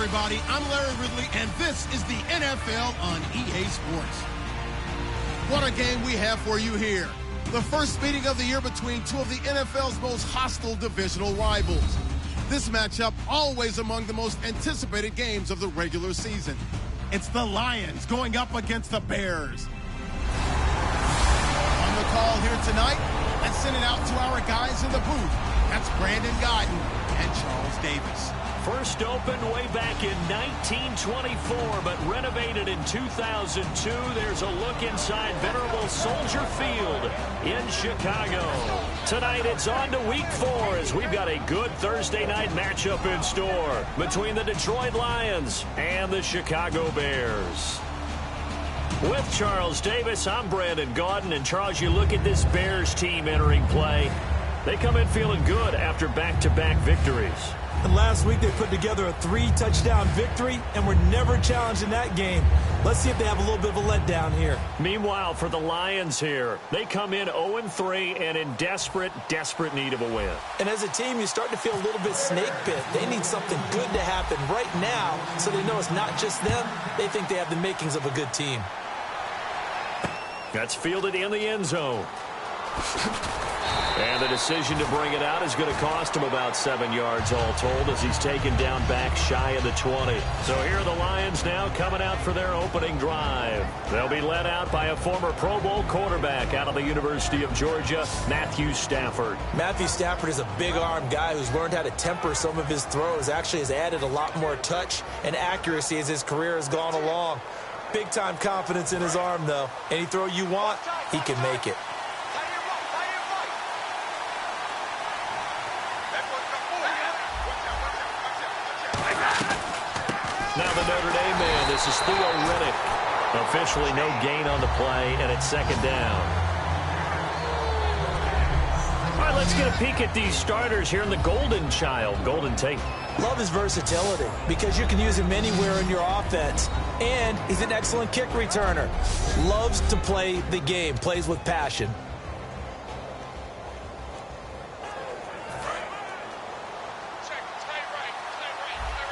everybody. I'm Larry Ridley, and this is the NFL on EA Sports. What a game we have for you here. The first meeting of the year between two of the NFL's most hostile divisional rivals. This matchup always among the most anticipated games of the regular season. It's the Lions going up against the Bears. On the call here tonight, let's send it out to our guys in the booth. That's Brandon Godden and Charles Davis. First opened way back in 1924, but renovated in 2002. There's a look inside venerable Soldier Field in Chicago. Tonight it's on to week 4 as we've got a good Thursday night matchup in store between the Detroit Lions and the Chicago Bears. With Charles Davis, I'm Brandon Gaudin. And Charles, you look at this Bears team entering play. They come in feeling good after back-to-back victories. And last week they put together a 3-touchdown victory and were never challenged in that game. Let's see if they have a little bit of a letdown here. Meanwhile, for the Lions here, they come in 0-3 and in desperate need of a win. And as a team, you start to feel a little bit snake bit. They need something good to happen right now so they know it's not just them. They think they have the makings of a good team. That's fielded in the end zone. And the decision to bring it out is going to cost him about 7 yards all told as he's taken down back shy of the 20. So here are the Lions now coming out for their opening drive. They'll be led out by a former Pro Bowl quarterback out of the University of Georgia, Matthew Stafford. Matthew Stafford is a big-arm guy who's learned how to temper some of his throws. Actually has added a lot more touch and accuracy as his career has gone along. Big-time confidence in his arm, though. Any throw you want, he can make it. Now the Notre Dame man, this is Theo Riddick. Officially no gain on the play, and it's second down. All right, let's get a peek at these starters here in the Golden Child, Golden Tate. Love his versatility because you can use him anywhere in your offense. And he's an excellent kick returner. Loves to play the game, plays with passion.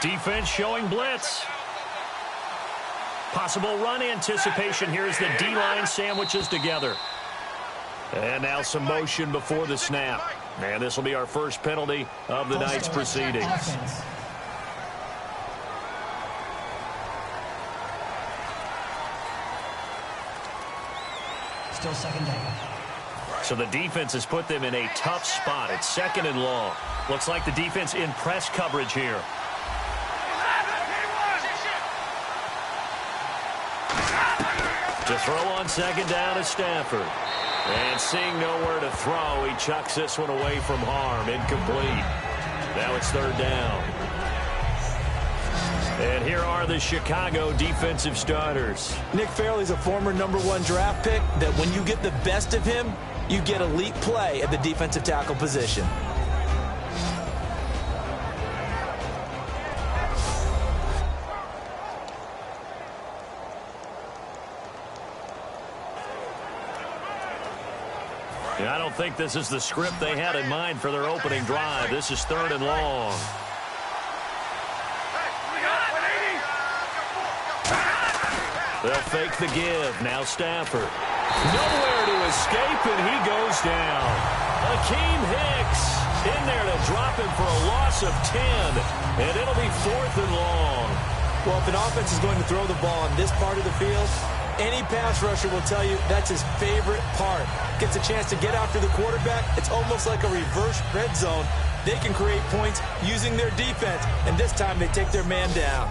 Defense showing blitz. Possible run anticipation here as the D-line sandwiches together. And now some motion before the snap. And this will be our first penalty of the night's proceedings. Still second down. So the defense has put them in a tough spot. It's second and long. Looks like the defense in press coverage here. To throw on second down is Stafford. And seeing nowhere to throw, he chucks this one away from harm. Incomplete. Now it's third down. And here are the Chicago defensive starters. Nick Fairley's a former #1 draft pick that when you get the best of him, you get elite play at the defensive tackle position. Yeah, I don't think this is the script they had in mind for their opening drive. This is third and long. They'll fake the give. Now Stafford. Nowhere to escape, and he goes down. Akeem Hicks in there to drop him for a loss of 10. And it'll be fourth and long. Well, if an offense is going to throw the ball on this part of the field, any pass rusher will tell you that's his favorite part. Gets a chance to get after the quarterback. It's almost like a reverse red zone. They can create points using their defense, and this time they take their man down.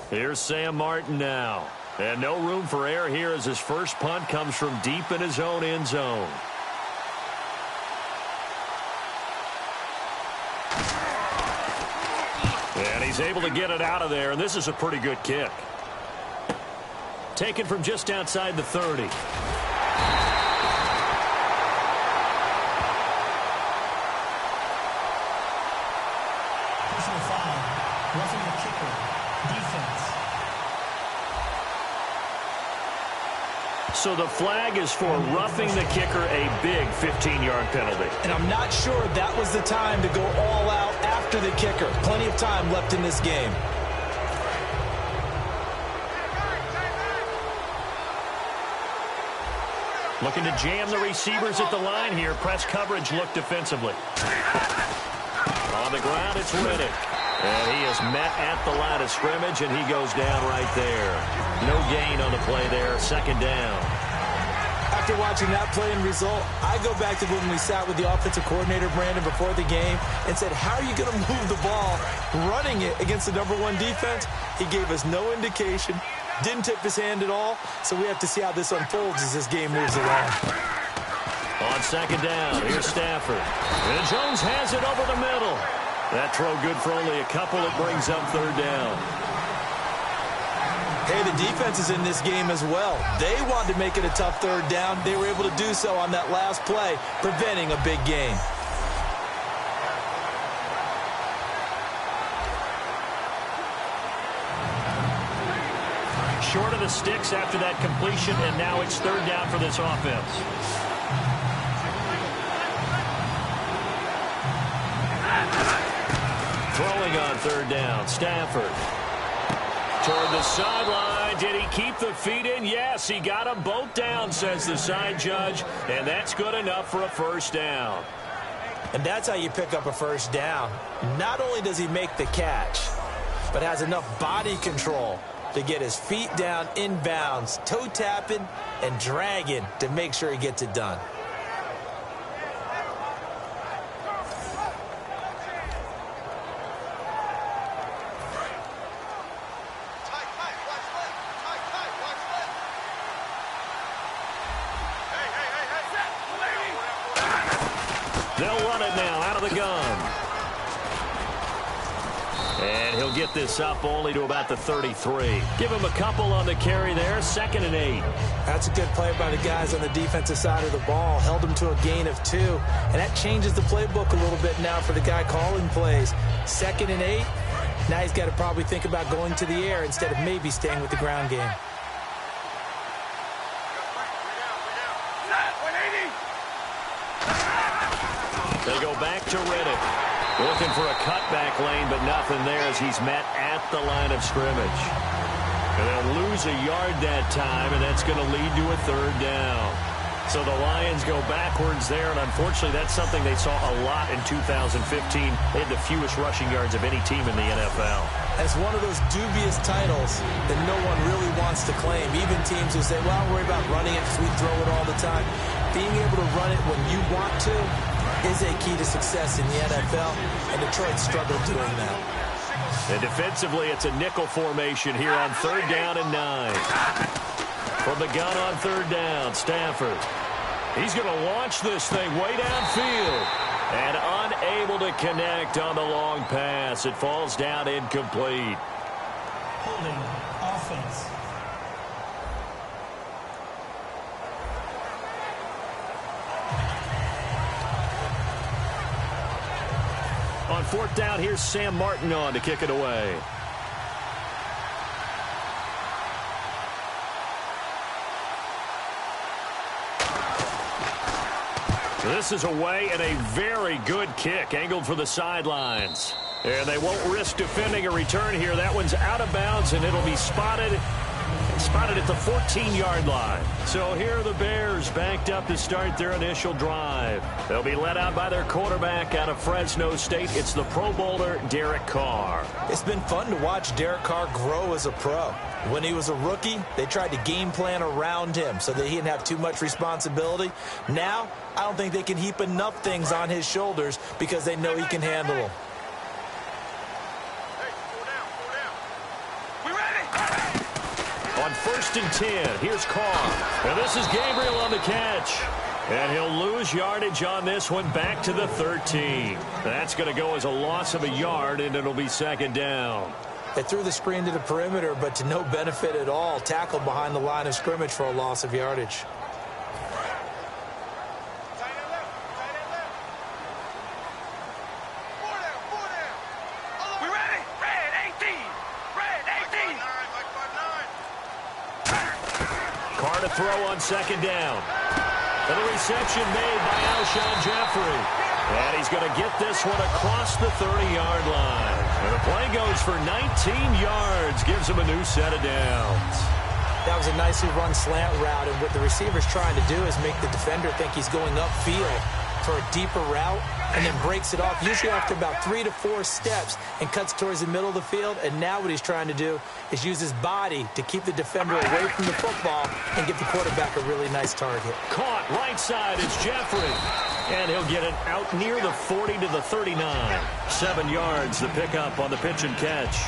Here's Sam Martin now. And no room for error here as his first punt comes from deep in his own end zone. And he's able to get it out of there, and this is a pretty good kick. Taken from just outside the 30. Personal foul. Roughing the kicker. Defense. So the flag is for roughing the kicker, a big 15-yard penalty. And I'm not sure that was the time to go all out after the kicker. Plenty of time left in this game. Looking to jam the receivers at the line here. Press coverage look defensively. On the ground, it's Riddick. And he is met at the line of scrimmage, and he goes down right there. No gain on the play there. Second down. After watching that play and result, I go back to when we sat with the offensive coordinator, Brandon, before the game and said, how are you going to move the ball running it against the #1 defense? He gave us no indication, didn't tip his hand at all, so we have to see how this unfolds as this game moves along. On second down, here's Stafford. And Jones has it over the middle. That throw good for only a couple. It brings up third down. Hey, the defense is in this game as well. They wanted to make it a tough third down. They were able to do so on that last play, preventing a big gain. Short of the sticks after that completion, and now it's third down for this offense. Throwing on third down, Stafford. Toward the sideline. Did he keep the feet in? Yes, he got them both down, says the side judge, and that's good enough for a first down. And that's how you pick up a first down. Not only does he make the catch, but has enough body control to get his feet down inbounds, toe tapping and dragging to make sure he gets it done. They'll run it now out of the gun. And he'll get this up only to about the 33. Give him a couple on the carry there. 2nd and 8. That's a good play by the guys on the defensive side of the ball. Held him to a gain of 2. And that changes the playbook a little bit now for the guy calling plays. 2nd and 8. Now he's got to probably think about going to the air instead of maybe staying with the ground game. They go back to Riddick. Looking for a cutback lane, but nothing there as he's met at the line of scrimmage. And they'll lose a yard that time, and that's going to lead to a third down. So the Lions go backwards there, and unfortunately that's something they saw a lot in 2015. They had the fewest rushing yards of any team in the NFL. It's one of those dubious titles that no one really wants to claim. Even teams who say, well, I don't worry about running it because we throw it all the time. Being able to run it when you want to is a key to success in the NFL, and Detroit struggled doing that. And defensively, it's a nickel formation here on third down and 9. From the gun on third down, Stafford. He's going to launch this thing way downfield. And unable to connect on the long pass. It falls down incomplete. Holding offense. On fourth down, here's Sam Martin on to kick it away. This is away and a very good kick, angled for the sidelines. And they won't risk defending a return here. That one's out of bounds, and it'll be spotted at the 14-yard line. So here are the Bears backed up to start their initial drive. They'll be led out by their quarterback out of Fresno State. It's the Pro Bowler, Derek Carr. It's been fun to watch Derek Carr grow as a pro. When he was a rookie, they tried to game plan around him so that he didn't have too much responsibility. Now, I don't think they can heap enough things on his shoulders because they know he can handle them. On 1st and 10, here's Carr. And this is Gabriel on the catch. And he'll lose yardage on this one back to the 13. That's going to go as a loss of a yard, and it'll be second down. They threw the screen to the perimeter, but to no benefit at all. Tackled behind the line of scrimmage for a loss of yardage. to throw on second down. And a reception made by Alshon Jeffrey. And he's going to get this one across the 30-yard line. And the play goes for 19 yards. Gives him a new set of downs. That was a nicely run slant route. And what the receiver's trying to do is make the defender think he's going upfield for a deeper route, and then breaks it off, usually after about 3 to 4 steps, and cuts towards the middle of the field. And now what he's trying to do is use his body to keep the defender away from the football and give the quarterback a really nice target. Caught right side, it's Jeffrey. And he'll get it out near the 40 to the 39. 7 yards, the pickup on the pitch and catch.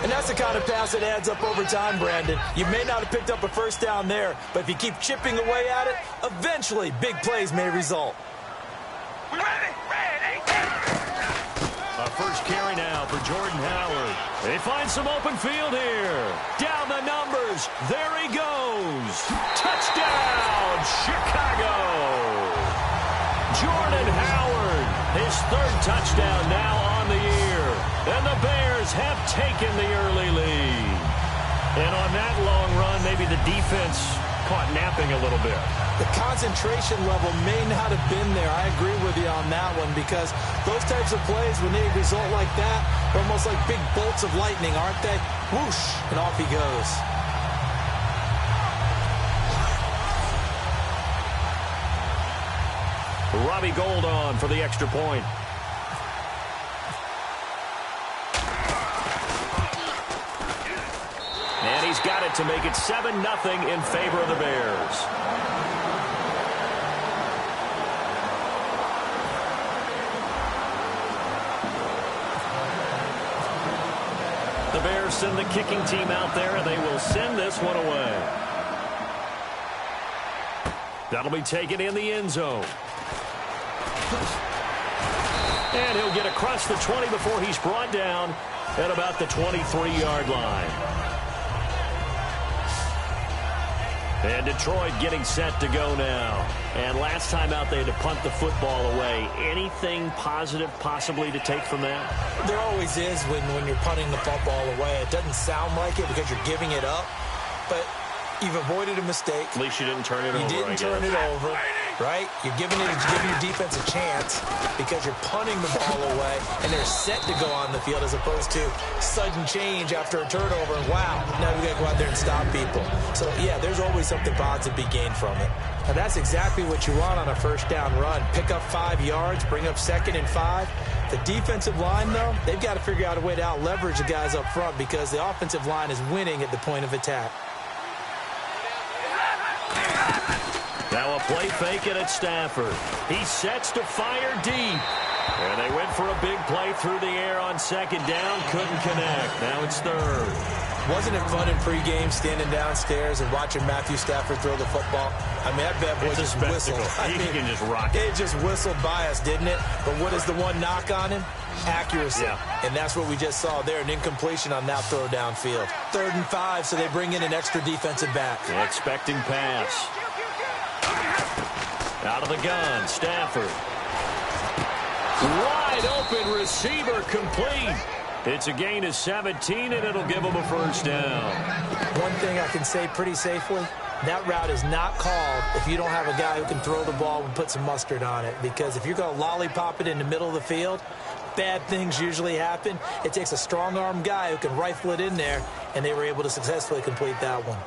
And that's the kind of pass that adds up over time, Brandon. You may not have picked up a first down there, but if you keep chipping away at it, eventually big plays may result. A first carry now for Jordan Howard. They find some open field here. Down the numbers. There he goes. Touchdown, Chicago. Jordan Howard, his 3rd touchdown now on the year. And the Bears have taken the early lead. And on that long run, maybe the defense caught napping a little bit. The concentration level may not have been there. I agree with you on that one, because those types of plays, when they result like that, are almost like big bolts of lightning, aren't they? Whoosh, and off he goes. Robbie Gould on for the extra point. And he's got it to make it 7-0 in favor of the Bears. The Bears send the kicking team out there, and they will send this one away. That'll be taken in the end zone. And he'll get across the 20 before he's brought down at about the 23-yard line. And Detroit getting set to go now. And last time out, they had to punt the football away. Anything positive possibly to take from that? There always is when you're punting the football away. It doesn't sound like it because you're giving it up, but you've avoided a mistake. At least you didn't turn it over. You didn't turn it over, right? You're giving your defense a chance because you're punting the ball away, and they're set to go on the field as opposed to sudden change after a turnover. And wow, now we got to go out there and stop people. So, yeah, there's always something positive to be gained from it. And that's exactly what you want on a first down run. Pick up 5 yards, bring up 2nd and 5. The defensive line, though, they've got to figure out a way to out-leverage the guys up front because the offensive line is winning at the point of attack. Now a play fake it at Stafford. He sets to fire deep. And they went for a big play through the air on 2nd down. Couldn't connect. Now it's 3rd. Wasn't it fun in pregame standing downstairs and watching Matthew Stafford throw the football? I mean, that bad boy just whistled. He can just rock it. It just whistled by us, didn't it? But what is the one knock on him? Accuracy. Yeah. And that's what we just saw there, an incompletion on that throw downfield. 3rd and 5, so they bring in an extra defensive back. Expecting pass. Out of the gun, Stafford. Wide open receiver, complete. It's a gain of 17, and it'll give them a first down. One thing I can say pretty safely, that route is not called if you don't have a guy who can throw the ball and put some mustard on it. Because if you're going to lollipop it in the middle of the field, bad things usually happen. It takes a strong-arm guy who can rifle it in there, and they were able to successfully complete that one.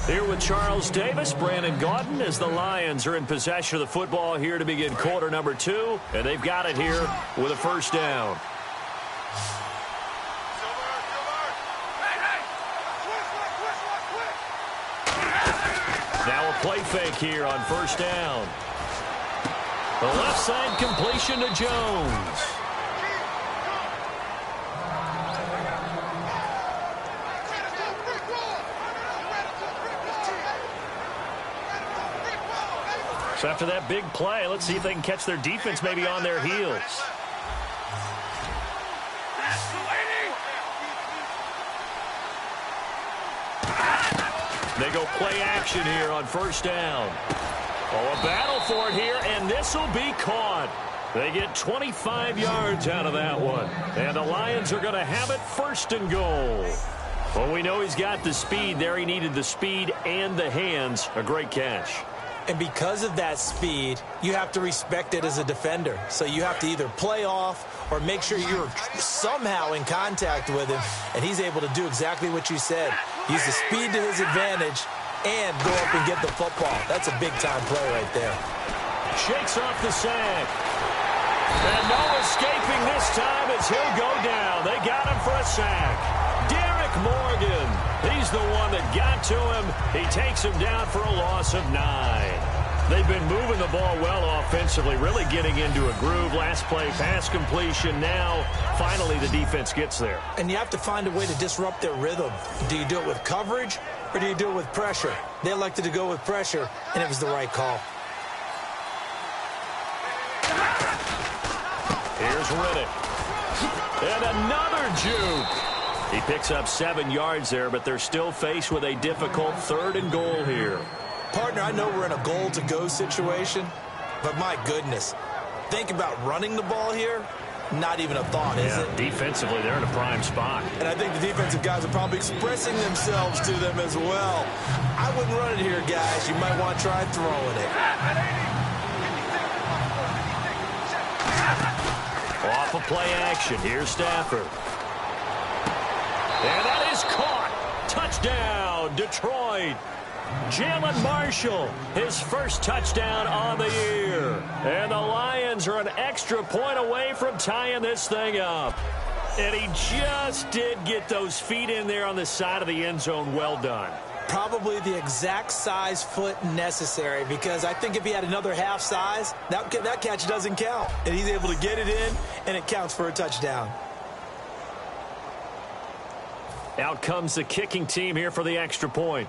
Here with Charles Davis, Brandon Gaudin, as the Lions are in possession of the football here to begin quarter number 2. And they've got it here with a first down. Now a play fake here on first down. The left side completion to Jones. So after that big play, let's see if they can catch their defense maybe on their heels. They go play action here on first down. Oh, a battle for it here, and this will be caught. They get 25 yards out of that one. And the Lions are going to have it first and goal. Well, we know he's got the speed there. He needed the speed and the hands. A great catch. And because of that speed, you have to respect it as a defender. So you have to either play off or make sure you're somehow in contact with him. And he's able to do exactly what you said. Use the speed to his advantage and go up and get the football. That's a big-time play right there. Shakes off the sack. And no escaping this time as he'll go down. They got him for a sack. Derek Morgan, he's the one that got to him. He takes him down for a loss of 9. They've been moving the ball well offensively, really getting into a groove. Last play, pass completion. Now, finally, the defense gets there. And you have to find a way to disrupt their rhythm. Do you do it with coverage or do you do it with pressure? They elected to go with pressure, and it was the right call. Here's Riddick. And another juke. He picks up 7 yards there, but they're still faced with a difficult 3rd and goal here. Partner, I know we're in a goal-to-go situation, but my goodness, think about running the ball here. Not even a thought, is it? Defensively, they're in a prime spot. And I think the defensive guys are probably expressing themselves to them as well. I wouldn't run it here, guys. You might want to try throwing it. Off of play action. Here's Stafford. And that is caught. Touchdown, Detroit. Jalen Marshall, his first touchdown on the year. And the Lions are an extra point away from tying this thing up. And he just did get those feet in there on the side of the end zone. Well done. Probably the exact size foot necessary, because I think if he had another half size, that catch doesn't count. And he's able to get it in, and it counts for a touchdown. Out comes the kicking team here for the extra point.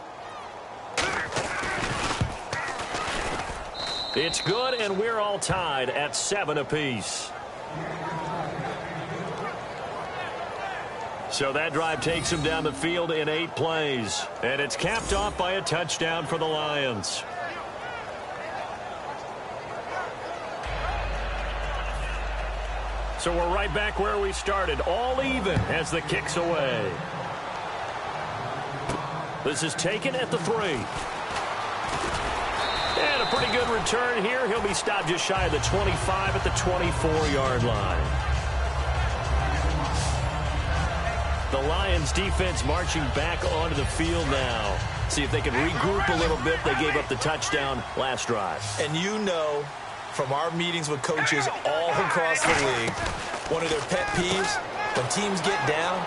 It's good, and we're all tied at 7 apiece. So that drive takes him down the field in 8 plays. And it's capped off by a touchdown for the Lions. So we're right back where we started, all even as the kick's away. This is taken at the 3. And a pretty good return here. He'll be stopped just shy of the 25 at the 24-yard line. The Lions defense marching back onto the field now. See if they can regroup a little bit. They gave up the touchdown last drive. And you know, from our meetings with coaches all across the league, one of their pet peeves, when teams get down,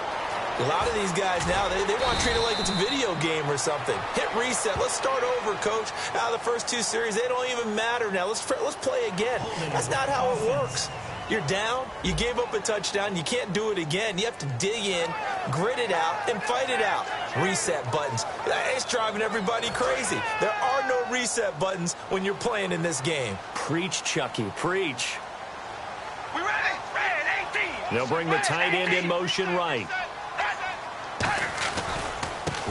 a lot of these guys now, they want to treat it like it's a video game or something. Hit reset. Let's start over, coach. Out of the first 2 series, they don't even matter now. Let's play again. That's not how it works. You're down. You gave up a touchdown. You can't do it again. You have to dig in, grit it out, and fight it out. Reset buttons. It's driving everybody crazy. There are no reset buttons when you're playing in this game. Preach, Chucky. Preach. We ready? Red 18. They'll bring the tight end in motion right.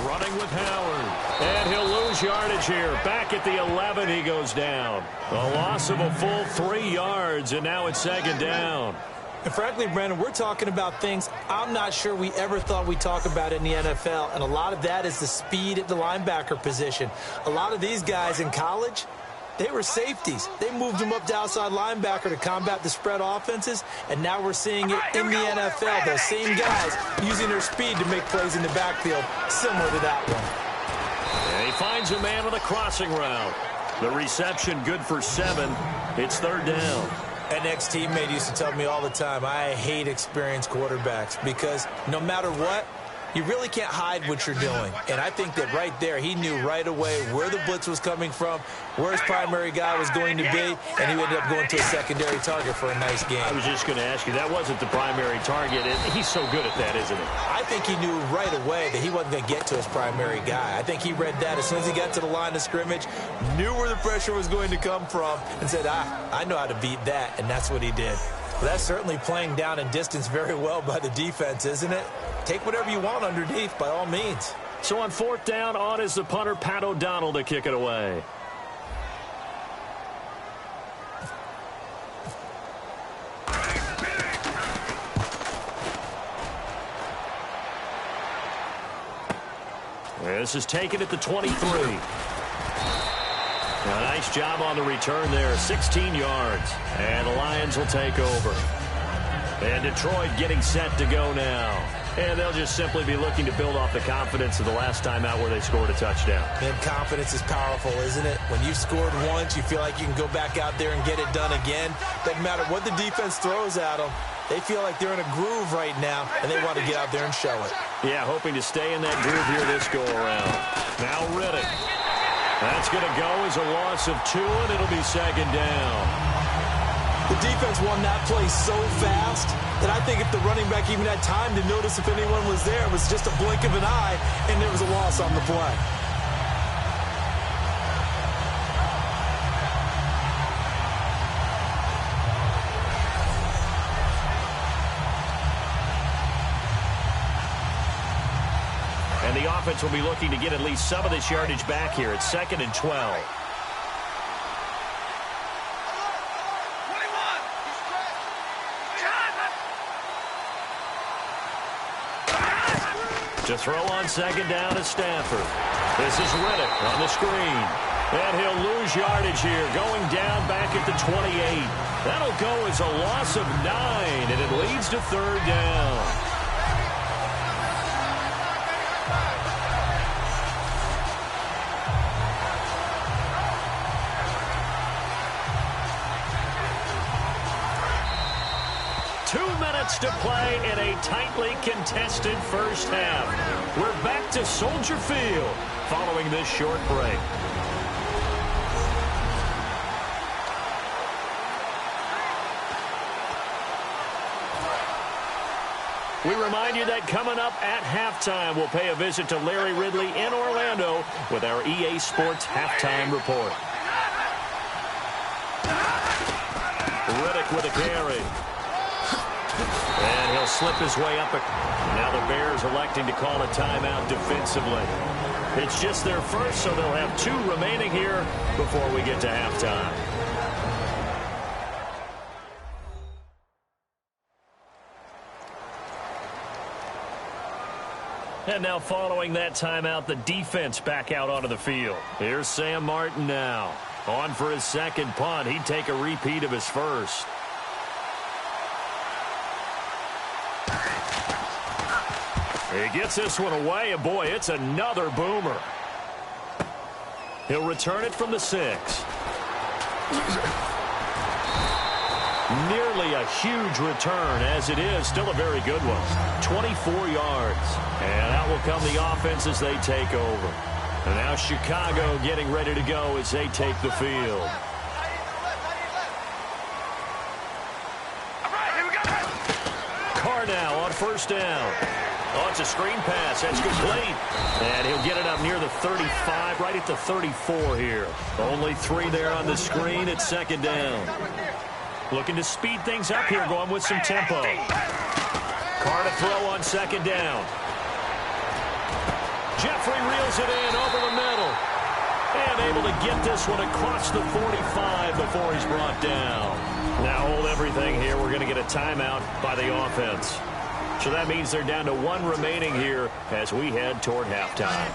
Running with Howard. And he'll lose yardage here. Back at the 11, he goes down. A loss of a full 3 yards, and now it's 2nd down. And frankly, Brandon, we're talking about things I'm not sure we ever thought we'd talk about in the NFL, and a lot of that is the speed at the linebacker position. A lot of these guys in college, they were safeties. They moved them up to outside linebacker to combat the spread offenses, and now we're seeing it in the NFL. Those same guys using their speed to make plays in the backfield, similar to that one. And he finds a man on a crossing route. The reception good for 7. It's 3rd down. An ex-teammate used to tell me all the time, I hate experienced quarterbacks because no matter what, you really can't hide what you're doing. And I think that right there, he knew right away where the blitz was coming from, where his primary guy was going to be, and he ended up going to a secondary target for a nice game. I was just going to ask you, that wasn't the primary target. He's so good at that, isn't he? I think he knew right away that he wasn't going to get to his primary guy. I think he read that as soon as he got to the line of scrimmage, knew where the pressure was going to come from, and said, I know how to beat that, and that's what he did. Well, that's certainly playing down and distance very well by the defense, isn't it? Take whatever you want underneath, by all means. So on 4th down, on is the punter, Pat O'Donnell, to kick it away. This is taken at the 23. A nice job on the return there, 16 yards. And the Lions will take over. And Detroit getting set to go now. And they'll just simply be looking to build off the confidence of the last time out where they scored a touchdown. And confidence is powerful, isn't it? When you've scored once, you feel like you can go back out there and get it done again. Doesn't matter what the defense throws at them. They feel like they're in a groove right now, and they want to get out there and show it. Yeah, hoping to stay in that groove here this go-around. Now Riddick. That's going to go as a loss of 2, and it'll be second down. The defense won that play so fast that I think if the running back even had time to notice if anyone was there, it was just a blink of an eye, and there was a loss on the play. And the offense will be looking to get at least some of this yardage back here. It's 2nd and 12. To throw on second down is Stafford. This is Riddick on the screen. And he'll lose yardage here, going down back at the 28. That'll go as a loss of 9, and it leads to 3rd down. To play in a tightly contested first half. We're back to Soldier Field following this short break. We remind you that coming up at halftime, we'll pay a visit to Larry Ridley in Orlando with our EA Sports Halftime Report. Riddick with a carry. And he'll slip his way up. Now the Bears electing to call a timeout defensively. It's just their first, so they'll have 2 remaining here before we get to halftime. And now following that timeout, the defense back out onto the field. Here's Sam Martin now. On for his second punt. He'd take a repeat of his first. He gets this one away, and boy, it's another boomer. He'll return it from the 6. Nearly a huge return, as it is still a very good one. 24 yards. And out will come the offense as they take over. And now Chicago getting ready to go as they take the field. Carr now on first down. Oh, it's a screen pass. That's complete. And he'll get it up near the 35, right at the 34 here. Only 3 there on the screen. It's second down. Looking to speed things up here, going with some tempo. Carr to throw on second down. Jeffrey reels it in over the middle. And able to get this one across the 45 before he's brought down. Now hold everything here. We're going to get a timeout by the offense. So that means they're down to 1 remaining here as we head toward halftime.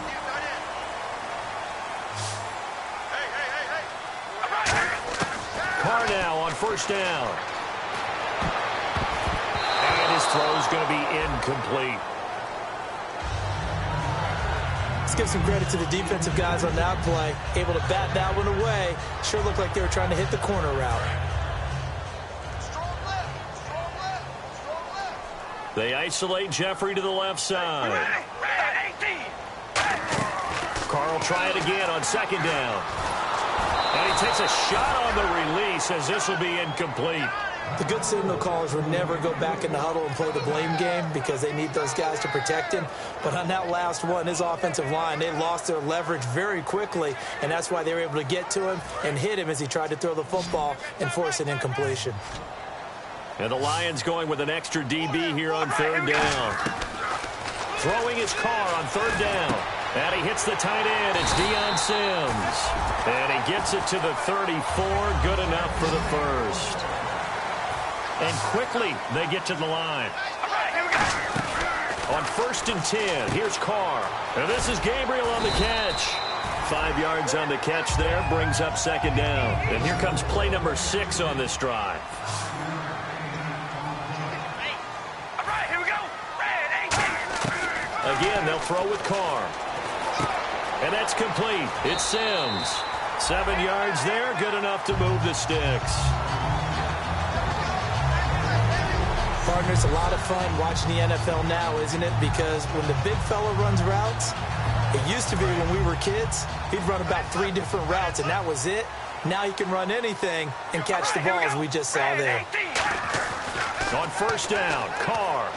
Carr now on first down. And his throw's going to be incomplete. Let's give some credit to the defensive guys on that play. Able to bat that one away. Sure looked like they were trying to hit the corner route. They isolate Jeffrey to the left side. Carr will try it again on second down. And he takes a shot on the release as this will be incomplete. The good signal callers would never go back in the huddle and play the blame game because they need those guys to protect him. But on that last one, his offensive line, they lost their leverage very quickly, and that's why they were able to get to him and hit him as he tried to throw the football and force an incompletion. And the Lions going with an extra DB here on third down. Throwing his Carr on third down. And he hits the tight end. It's Deion Sims. And he gets it to the 34. Good enough for the first. And quickly they get to the line. On 1st and 10, here's Carr. And this is Gabriel on the catch. 5 yards on the catch there, brings up 2nd down. And here comes play number 6 on this drive. All right, here we go. Red 18. Again, they'll throw with Carr. And that's complete. It's Sims. 7 yards there, good enough to move the sticks. Partner, it's a lot of fun watching the NFL now, isn't it? Because when the big fella runs routes, it used to be when we were kids, he'd run about 3 different routes, and that was it. Now he can run anything and catch the ball, as we just saw there. On 1st down, Carr.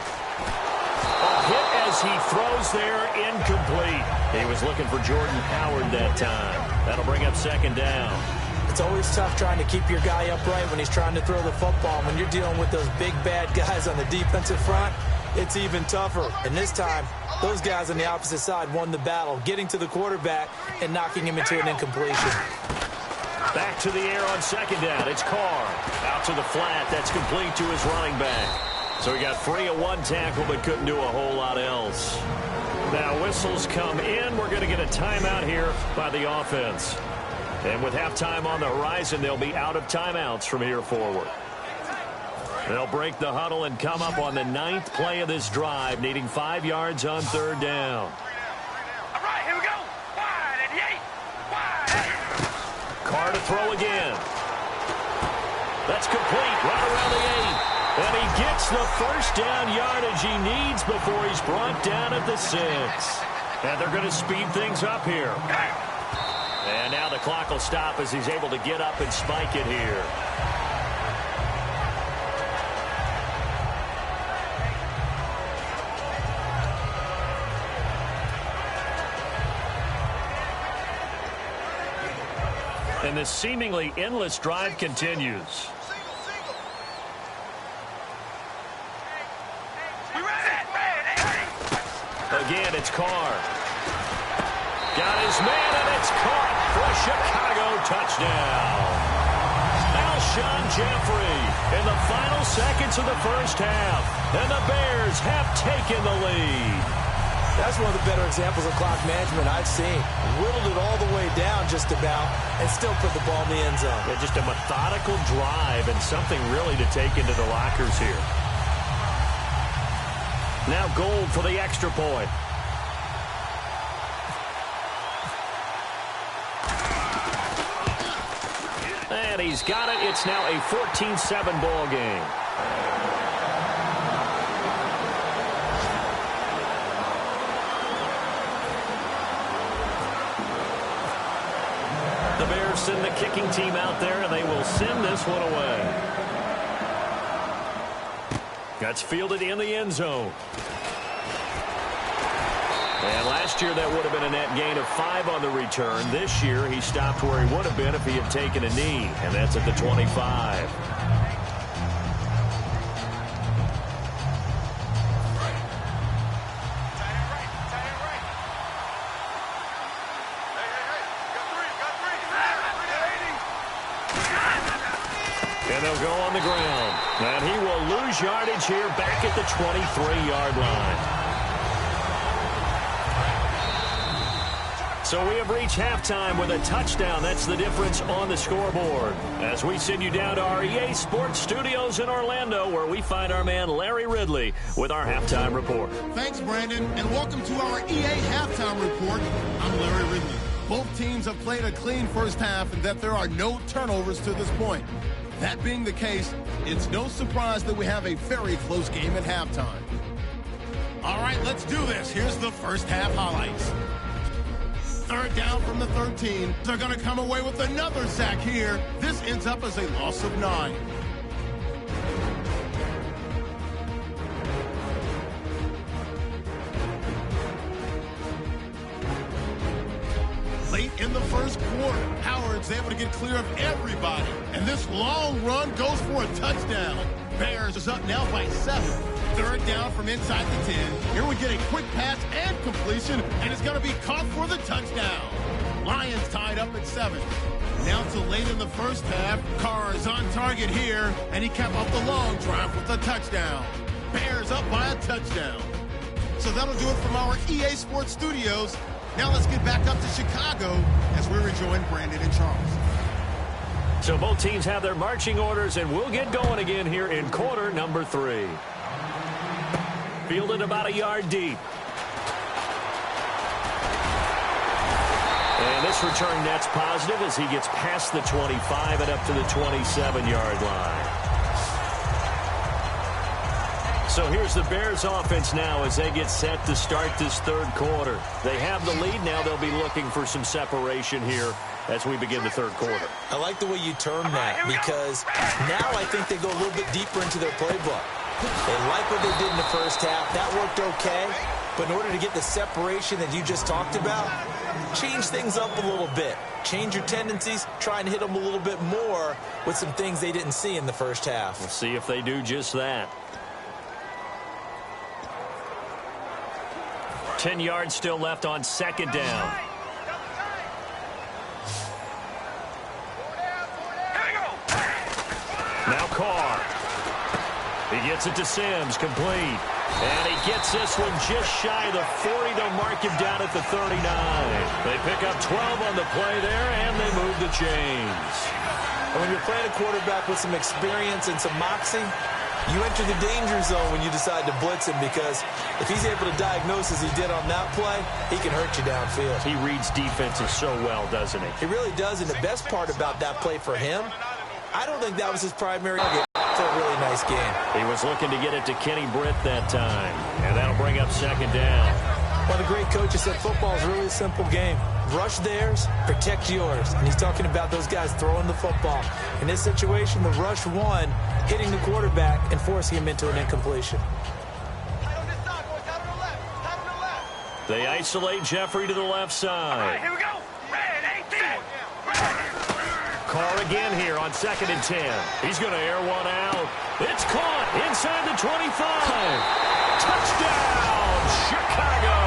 A hit as he throws there, incomplete. He was looking for Jordan Howard that time. That'll bring up 2nd down. It's always tough trying to keep your guy upright when he's trying to throw the football. When you're dealing with those big, bad guys on the defensive front, it's even tougher. And this time, those guys on the opposite side won the battle, getting to the quarterback and knocking him into an incompletion. Back to the air on 2nd down. It's Carr. Out to the flat. That's complete to his running back. So he got free of 1 tackle but couldn't do a whole lot else. Now whistles come in. We're going to get a timeout here by the offense. And with halftime on the horizon, they'll be out of timeouts from here forward. They'll break the huddle and come up on the 9th play of this drive, needing 5 yards on 3rd down. All right, here we go. Wide at the 8. Wide. Carr to throw again. That's complete right around the 8. And he gets the 1st down yardage he needs before he's brought down at the 6. And they're going to speed things up here. And now the clock will stop as he's able to get up and spike it here. And this seemingly endless drive continues. Again, it's Carr. Got his man, and it's caught for a Chicago touchdown. Alshon Jeffrey in the final seconds of the 1st half. And the Bears have taken the lead. That's one of the better examples of clock management I've seen. Whittled it all the way down just about and still put the ball in the end zone. Yeah, just a methodical drive and something really to take into the lockers here. Now Gold for the extra point. And he's got it. It's now a 14-7 ball game. The Bears send the kicking team out there, and they will send this one away. That's fielded in the end zone. And last year, that would have been a net gain of 5 on the return. This year, he stopped where he would have been if he had taken a knee, and that's at the 25. And they'll go on the ground. And he will lose yardage here back at the 23-yard line. So we have reached halftime with a touchdown. That's the difference on the scoreboard. As we send you down to our EA Sports Studios in Orlando, where we find our man Larry Ridley with our halftime report. Thanks, Brandon, and welcome to our EA Halftime Report. I'm Larry Ridley. Both teams have played a clean first half and that there are no turnovers to this point. That being the case, it's no surprise that we have a very close game at halftime. All right, let's do this. Here's the first half highlights. 3rd down from the 13. They're going to come away with another sack here. This ends up as a loss of 9. Late in the first quarter, Howard's able to get clear of everybody. And this long run goes for a touchdown. Bears is up now by 7. 3rd down from inside the 10. Here we get a quick pass and completion, and it's going to be caught for the touchdown. Lions tied up at 7. Now to late in the first half, Carr is on target here, and he kept up the long drive with a touchdown. Bears up by a touchdown. So that'll do it from our EA Sports Studios. Now let's get back up to Chicago as we rejoin Brandon and Charles. So both teams have their marching orders, and we'll get going again here in quarter number 3. Fielded about a yard deep. And this return net's positive as he gets past the 25 and up to the 27-yard line. So here's the Bears offense now as they get set to start this third quarter. They have the lead. Now they'll be looking for some separation here as we begin the third quarter. I like the way you term that because now I think they go a little bit deeper into their playbook. They like what they did in the first half. That worked okay. But in order to get the separation that you just talked about, change things up a little bit. Change your tendencies. Try and hit them a little bit more with some things they didn't see in the first half. We'll see if they do just that. 10 yards still left on second down. Now Carr. He gets it to Sims, complete. And he gets this one just shy of the 40. They'll mark him down at the 39. They pick up 12 on the play there, and they move the chains. And when you're playing a quarterback with some experience and some moxie, you enter the danger zone when you decide to blitz him because if he's able to diagnose as he did on that play, he can hurt you downfield. He reads defenses so well, doesn't he? He really does, and the best part about that play for him, I don't think that was his primary target. It's a really nice game. He was looking to get it to Kenny Britt that time, and that'll bring up second down. One of the great coaches said football is really a simple game. Rush theirs, protect yours. And he's talking about those guys throwing the football. In this situation, the rush won, hitting the quarterback and forcing him into an incompletion. They isolate Jeffrey to the left side. All right, here we go. Red 18. Carr again here on 2nd and 10. He's going to air one out. It's caught inside the 25. Touchdown, Chicago.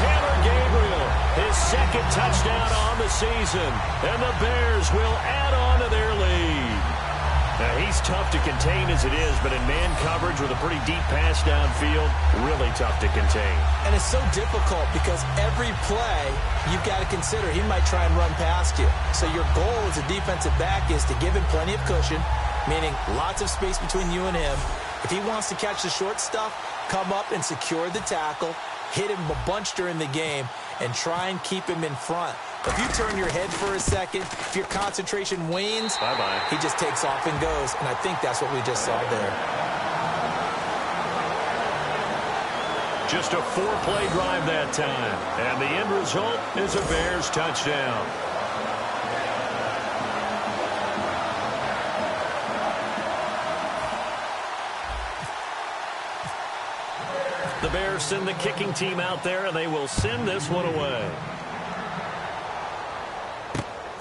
Taylor Gabriel, his second touchdown on the season. And the Bears will add on to their lead. Now, he's tough to contain as it is, but in man coverage with a pretty deep pass downfield, really tough to contain. And it's so difficult because every play you've got to consider he might try and run past you. So your goal as a defensive back is to give him plenty of cushion, meaning lots of space between you and him. If he wants to catch the short stuff, come up and secure the tackle, hit him a bunch during the game, and try and keep him in front. If you turn your head for a second, if your concentration wanes, bye-bye. He just takes off and goes, and I think that's what we just saw there. Just a 4-play drive that time, and the end result is a Bears touchdown. The Bears send the kicking team out there, and they will send this one away.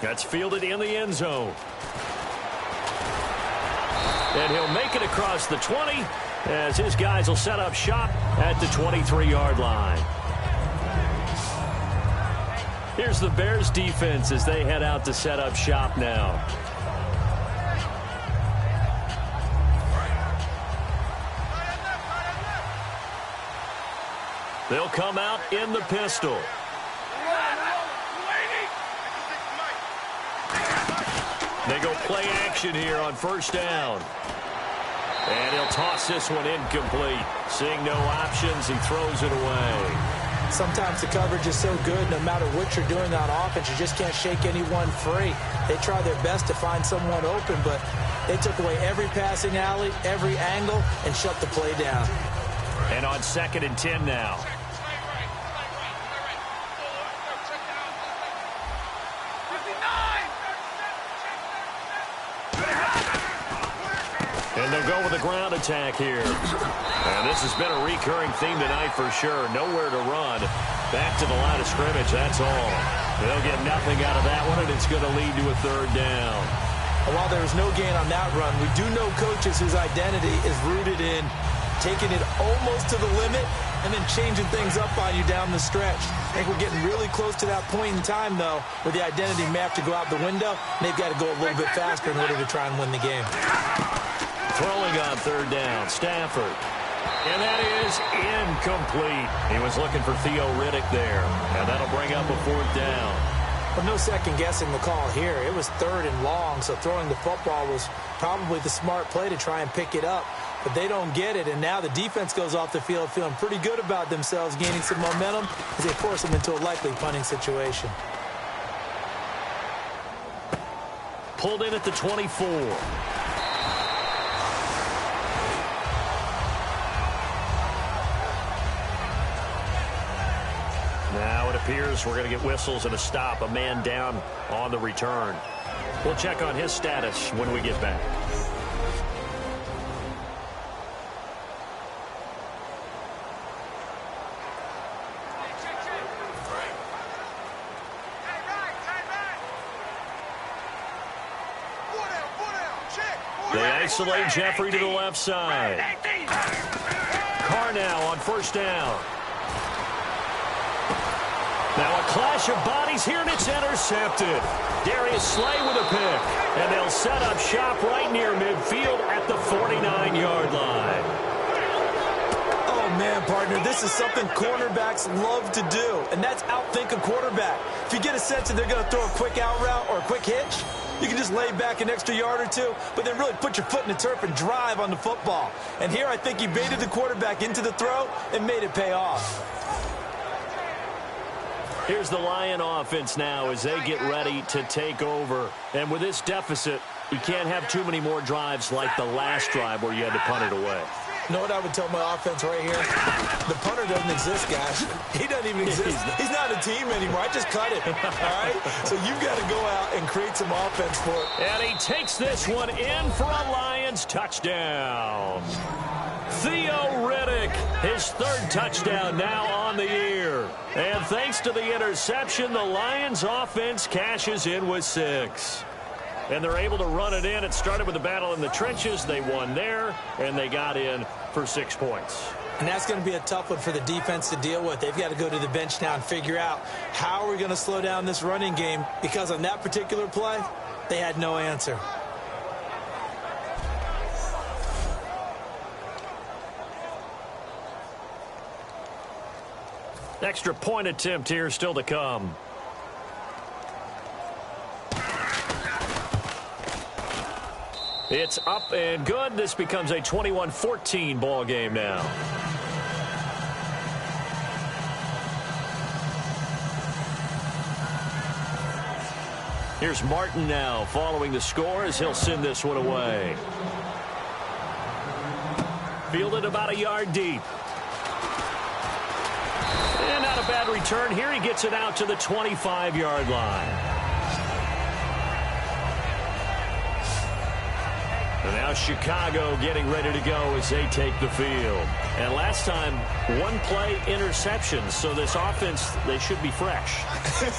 That's fielded in the end zone. And he'll make it across the 20 as his guys will set up shop at the 23-yard line. Here's the Bears defense as they head out to set up shop now. They'll come out in the pistol. They go play action here on first down. And he'll toss this one incomplete. Seeing no options, he throws it away. Sometimes the coverage is so good, no matter what you're doing on offense, you just can't shake anyone free. They try their best to find someone open, but they took away every passing alley, every angle, and shut the play down. And on 2nd and 10 now. And they'll go with a ground attack here. And this has been a recurring theme tonight for sure. Nowhere to run. Back to the line of scrimmage, that's all. They'll get nothing out of that one, and it's going to lead to a third down. And while there was no gain on that run, we do know coaches whose identity is rooted in taking it almost to the limit and then changing things up on you down the stretch. I think we're getting really close to that point in time, though, where the identity may have to go out the window, and they've got to go a little bit faster in order to try and win the game. Throwing on third down, Stafford. And that is incomplete. He was looking for Theo Riddick there. And that'll bring up a 4th down. Well, no second guessing the call here. It was 3rd and long, so throwing the football was probably the smart play to try and pick it up. But they don't get it, and now the defense goes off the field feeling pretty good about themselves, gaining some momentum as they force them into a likely punting situation. Pulled in at the 24. Now it appears we're going to get whistles and a stop. A man down on the return. We'll check on his status when we get back. They isolate Jeffrey to the left side. Carr now on 1st down. Now a clash of bodies here, and it's intercepted. Darius Slay with a pick. And they'll set up shop right near midfield at the 49-yard line. Oh, man, partner, this is something cornerbacks love to do, and that's outthink a quarterback. If you get a sense that they're going to throw a quick out route or a quick hitch, you can just lay back an extra yard or two, but then really put your foot in the turf and drive on the football. And here I think he baited the quarterback into the throw and made it pay off. Here's the Lion offense now as they get ready to take over. And with this deficit, you can't have too many more drives like the last drive where you had to punt it away. You know what I would tell my offense right here? The punter doesn't exist, guys. He doesn't even exist. He's not a team anymore. I just cut him, all right? So you've got to go out and create some offense for it. And he takes this one in for a Lions touchdown. Theo Riddick, his 3rd touchdown now on the year. And thanks to the interception, the Lions offense cashes in with 6. And they're able to run it in. It started with a battle in the trenches. They won there, and they got in for 6 points. And that's going to be a tough one for the defense to deal with. They've got to go to the bench now and figure out how are we going to slow down this running game, because on that particular play, they had no answer. Extra point attempt here still to come. It's up and good. This becomes a 21-14 ball game now. Here's Martin now following the score as he'll send this one away. Fielded about a yard deep. And not a bad return here. He gets it out to the 25-yard line. And now Chicago getting ready to go as they take the field. And last time, 1-play interception. So this offense, they should be fresh.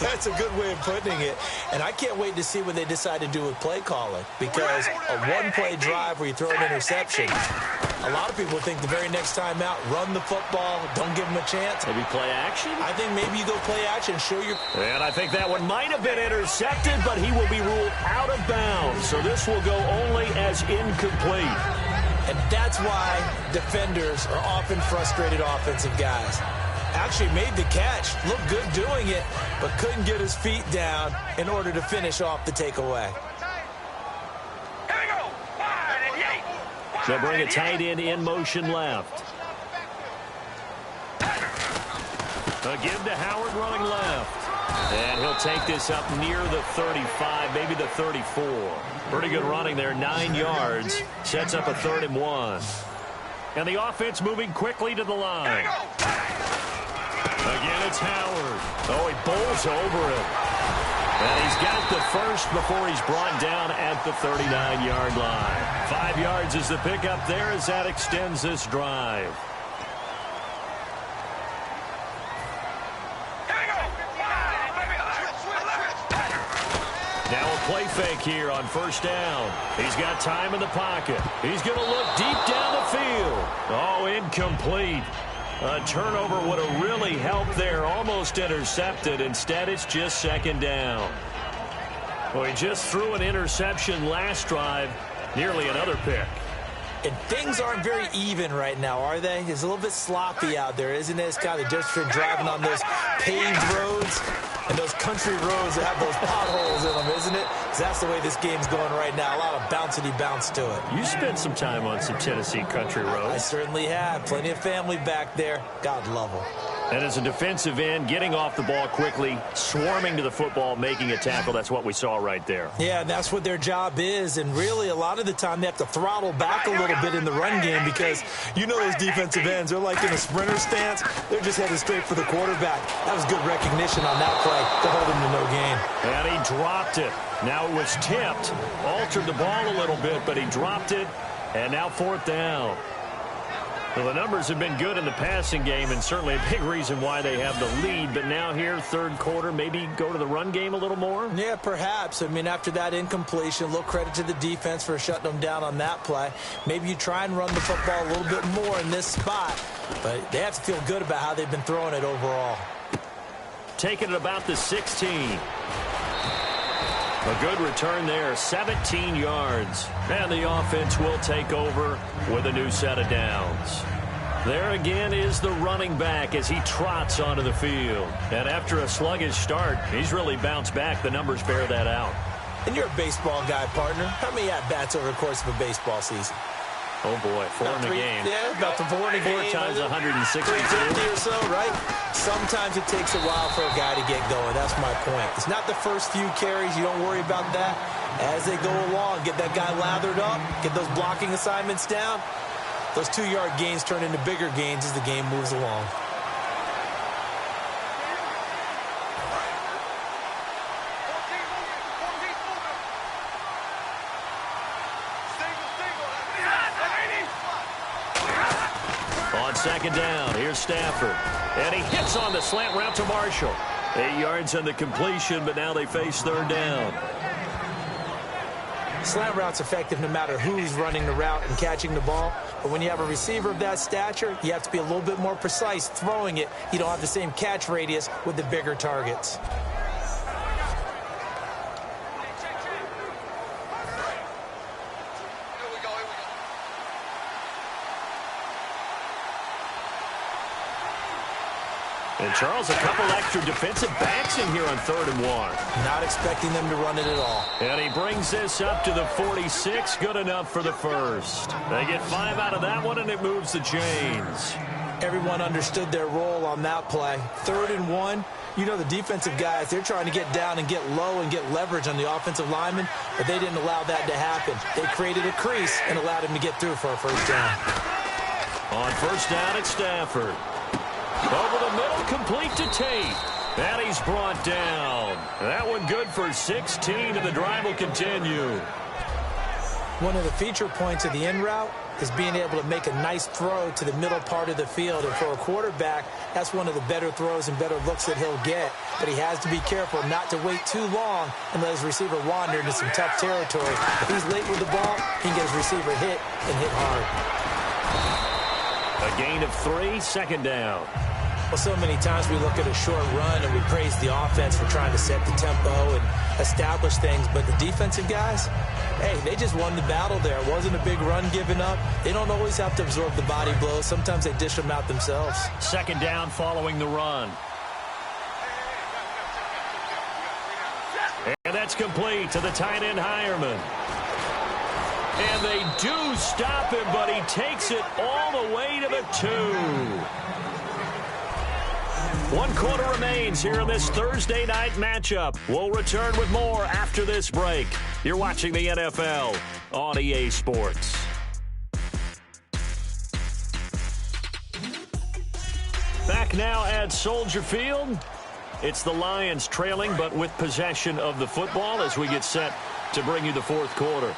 That's a good way of putting it. And I can't wait to see what they decide to do with play calling. Because a 1-play drive where you throw an interception, a lot of people think the very next time out, run the football, don't give them a chance. Maybe play action? I think maybe you go play action, show your... And I think that one might have been intercepted, but he will be ruled out of bounds. So this will go only as incomplete. And that's why defenders are often frustrated offensive guys. Actually made the catch, looked good doing it, but couldn't get his feet down in order to finish off the takeaway. They'll bring a tight end in motion left. Again to Howard running left. And he'll take this up near the 35, maybe the 34. Pretty good running there, 9 yards. Sets up a 3rd and 1. And the offense moving quickly to the line. Again, it's Howard. Oh, he bowls over it. And he's got the first before he's brought down at the 39-yard line. 5 yards is the pickup there as that extends this drive. Now a play fake here on 1st down. He's got time in the pocket. He's going to look deep down the field. Oh, incomplete. A turnover would have really helped there. Almost intercepted. Instead, it's just 2nd down. Well, he just threw an interception last drive. Nearly another pick. And things aren't very even right now, are they? It's a little bit sloppy out there, isn't it? It's kind of the difference between driving on those paved roads and those country roads that have those potholes in them, isn't it? 'Cause that's the way this game's going right now. A lot of bouncy bounce to it. You spent some time on some Tennessee country roads. I certainly have. Plenty of family back there. God love them. And as a defensive end, getting off the ball quickly, swarming to the football, making a tackle, that's what we saw right there. Yeah, and that's what their job is. And really, a lot of the time, they have to throttle back a little bit in the run game because you know those defensive ends, they're like in a sprinter stance. They're just headed straight for the quarterback. That was good recognition on that play to hold him to no gain. And he dropped it. Now it was tipped, altered the ball a little bit, but he dropped it, and now 4th down. Well, the numbers have been good in the passing game, and certainly a big reason why they have the lead. But now here, 3rd quarter, maybe go to the run game a little more? Yeah, perhaps. I mean, after that incompletion, a little credit to the defense for shutting them down on that play. Maybe you try and run the football a little bit more in this spot. But they have to feel good about how they've been throwing it overall. Taking it about the 16. A good return there, 17 yards. And the offense will take over with a new set of downs. There again is the running back as he trots onto the field. And after a sluggish start, he's really bounced back. The numbers bear that out. And you're a baseball guy, partner. How many at-bats over the course of a baseball season? Oh, boy, 4 in the game. Yeah, about the 4 in a game. 4 times 162. 350 or so, right? Sometimes it takes a while for a guy to get going. That's my point. It's not the first few carries. You don't worry about that. As they go along, get that guy lathered up, get those blocking assignments down. Those 2-yard gains turn into bigger gains as the game moves along. On 2nd down, here's Stafford. And he hits on the slant route to Marshall. 8 yards on the completion, but now they face 3rd down. Slant route's effective no matter who's running the route and catching the ball. But when you have a receiver of that stature, you have to be a little bit more precise throwing it. You don't have the same catch radius with the bigger targets. And Charles, a couple extra defensive backs in here on 3rd and 1. Not expecting them to run it at all. And he brings this up to the 46. Good enough for the first. They get 5 out of that one, and it moves the chains. Everyone understood their role on that play. 3rd and 1. You know the defensive guys, they're trying to get down and get low and get leverage on the offensive lineman, but they didn't allow that to happen. They created a crease and allowed him to get through for a 1st down. On 1st down, it's Stafford. Over the middle, complete to Tate. And he's brought down. That one good for 16, and the drive will continue. One of the feature points of the in route is being able to make a nice throw to the middle part of the field. And for a quarterback, that's one of the better throws and better looks that he'll get. But he has to be careful not to wait too long and let his receiver wander into some tough territory. If he's late with the ball, he can get his receiver hit and hit hard. A gain of 3, 2nd down. Well, so many times we look at a short run and we praise the offense for trying to set the tempo and establish things. But the defensive guys, hey, they just won the battle there. It wasn't a big run given up. They don't always have to absorb the body blows. Sometimes they dish them out themselves. 2nd down following the run. And that's complete to the tight end, Hireman. And they do stop him, but he takes it all the way to the 2. 1 quarter remains here in this Thursday night matchup. We'll return with more after this break. You're watching the NFL on EA Sports. Back now at Soldier Field. It's the Lions trailing, but with possession of the football as we get set to bring you the 4th quarter.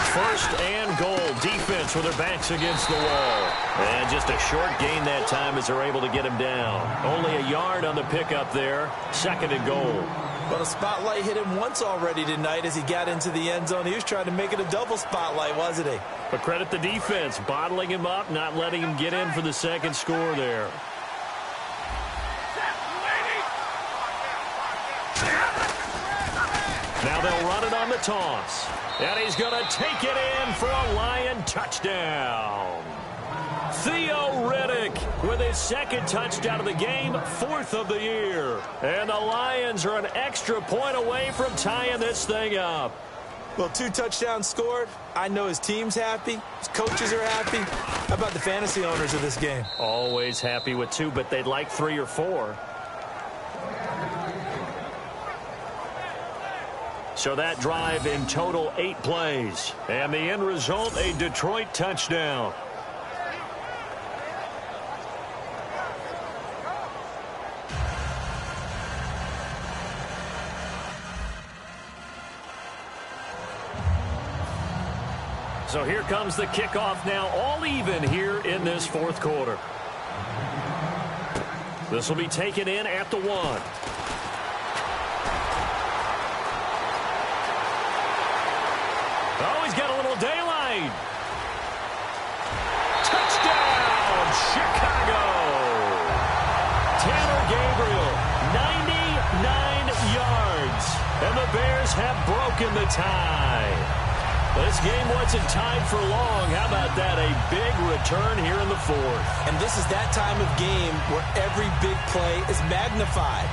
1st and goal. Defense with their backs against the wall. And just a short gain that time as they're able to get him down. Only a yard on the pickup there. 2nd and goal. Well, the spotlight hit him once already tonight as he got into the end zone. He was trying to make it a double spotlight, wasn't he? But credit the defense, bottling him up, not letting him get in for the 2nd score there. Now they'll run it on the toss. And he's going to take it in for a Lion touchdown. Theo Riddick with his second touchdown of the game, 4th of the year. And the Lions are an extra point away from tying this thing up. Well, 2 touchdowns scored. I know his team's happy. His coaches are happy. How about the fantasy owners of this game? Always happy with 2, but they'd like 3 or 4. So that drive in total 8 plays. And the end result, a Detroit touchdown. So here comes the kickoff now, all even here in this 4th quarter. This will be taken in at the 1. Oh, he's got a little daylight. Touchdown, Chicago. Tanner Gabriel, 99 yards. And the Bears have broken the tie. This game wasn't tied for long. How about that? A big return here in the 4th. And this is that time of game where every big play is magnified.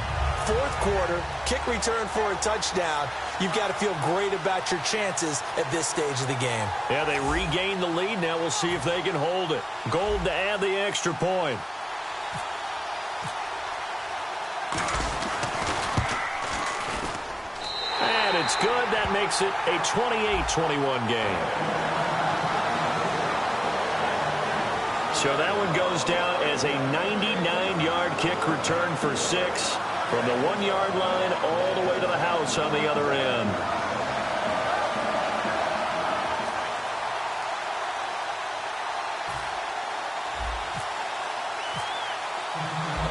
4th quarter, kick return for a touchdown. You've got to feel great about your chances at this stage of the game. Yeah, they regained the lead. Now we'll see if they can hold it. Gold to add the extra point. And it's good. That makes it a 28-21 game. So that one goes down as a 99-yard kick return for 6 from the 1-yard line all the way to the house on the other end.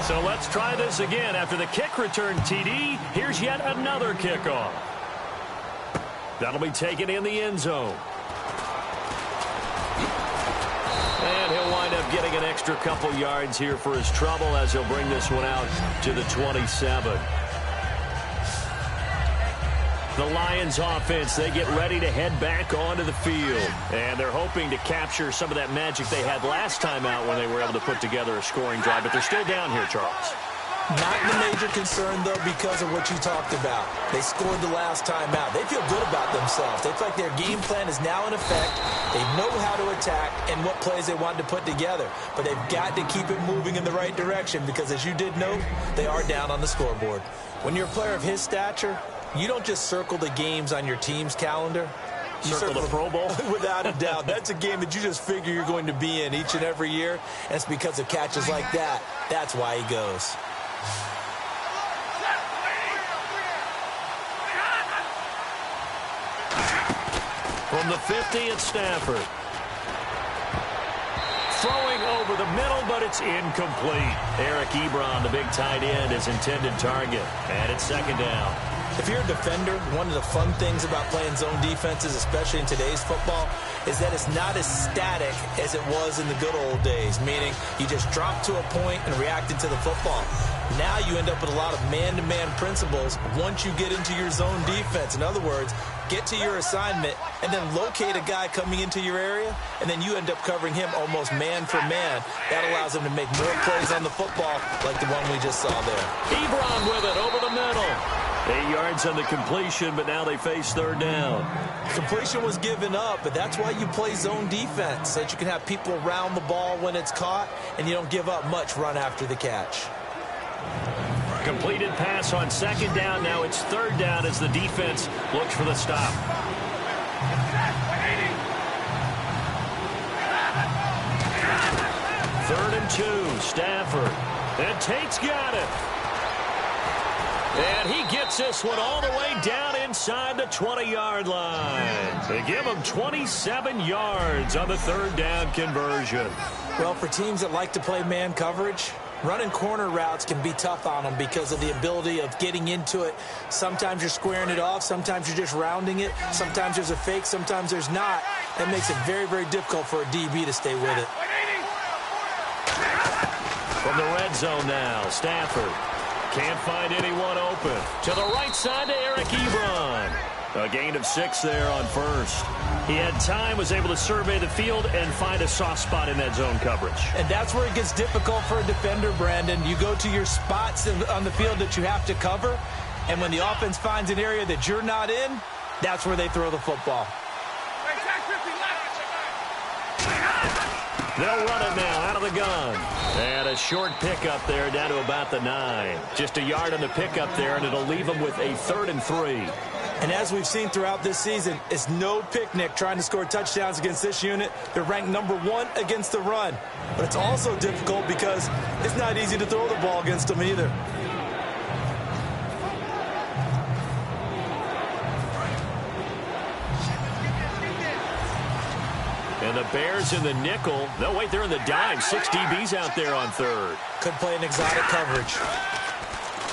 So let's try this again. After the kick return TD, here's yet another kickoff. That'll be taken in the end zone. And he'll wind up getting an extra couple yards here for his trouble as he'll bring this one out to the 27. The Lions offense, they get ready to head back onto the field. And they're hoping to capture some of that magic they had last time out when they were able to put together a scoring drive. But they're still down here, Charles. Not the major concern, though, because of what you talked about. They scored the last time out. They feel good about themselves. They feel like their game plan is now in effect. They know how to attack and what plays they want to put together. But they've got to keep it moving in the right direction because, as you did note, they are down on the scoreboard. When you're a player of his stature, you don't just circle the games on your team's calendar. You circle the Pro Bowl? Without a doubt. That's a game that you just figure you're going to be in each and every year. And it's because of catches like that. That's why he goes. From the 50, it's Stafford. Throwing over the middle, but it's incomplete. Eric Ebron, the big tight end, his intended target. And it's 2nd down. If you're a defender, one of the fun things about playing zone defenses, especially in today's football, is that it's not as static as it was in the good old days, meaning you just drop to a point and reacted to the football. Now you end up with a lot of man-to-man principles once you get into your zone defense. In other words, get to your assignment and then locate a guy coming into your area, and then you end up covering him almost man for man. That allows him to make more plays on the football like the one we just saw there. Ebron with it over the middle. 8 yards on the completion, but now they face 3rd down. Completion was given up, but that's why you play zone defense, so that you can have people around the ball when it's caught, and you don't give up much run after the catch. Completed pass on 2nd down. Now it's 3rd down as the defense looks for the stop. Third and 2, Stafford. And Tate's got it. And he gets this one all the way down inside the 20-yard line. They give him 27 yards on the 3rd down conversion. Well, for teams that like to play man coverage, running corner routes can be tough on them because of the ability of getting into it. Sometimes you're squaring it off. Sometimes you're just rounding it. Sometimes there's a fake. Sometimes there's not. That makes it very, very difficult for a DB to stay with it. From the red zone now, Stafford can't find anyone open. To the right side to Eric Ebron. A gain of 6 there on first. He had time, was able to survey the field and find a soft spot in that zone coverage. And that's where it gets difficult for a defender, Brandon. You go to your spots on the field that you have to cover, and when the offense finds an area that you're not in, that's where they throw the football. They'll run it now out of the gun. And a short pickup there down to about the 9. Just a yard on the pickup there, and it'll leave them with a 3rd and 3. And as we've seen throughout this season, it's no picnic trying to score touchdowns against this unit. They're ranked number 1 against the run. But it's also difficult because it's not easy to throw the ball against them either. And the Bears in the nickel. No, wait, they're in the dime. 6 DBs out there on 3rd. Could play an exotic coverage.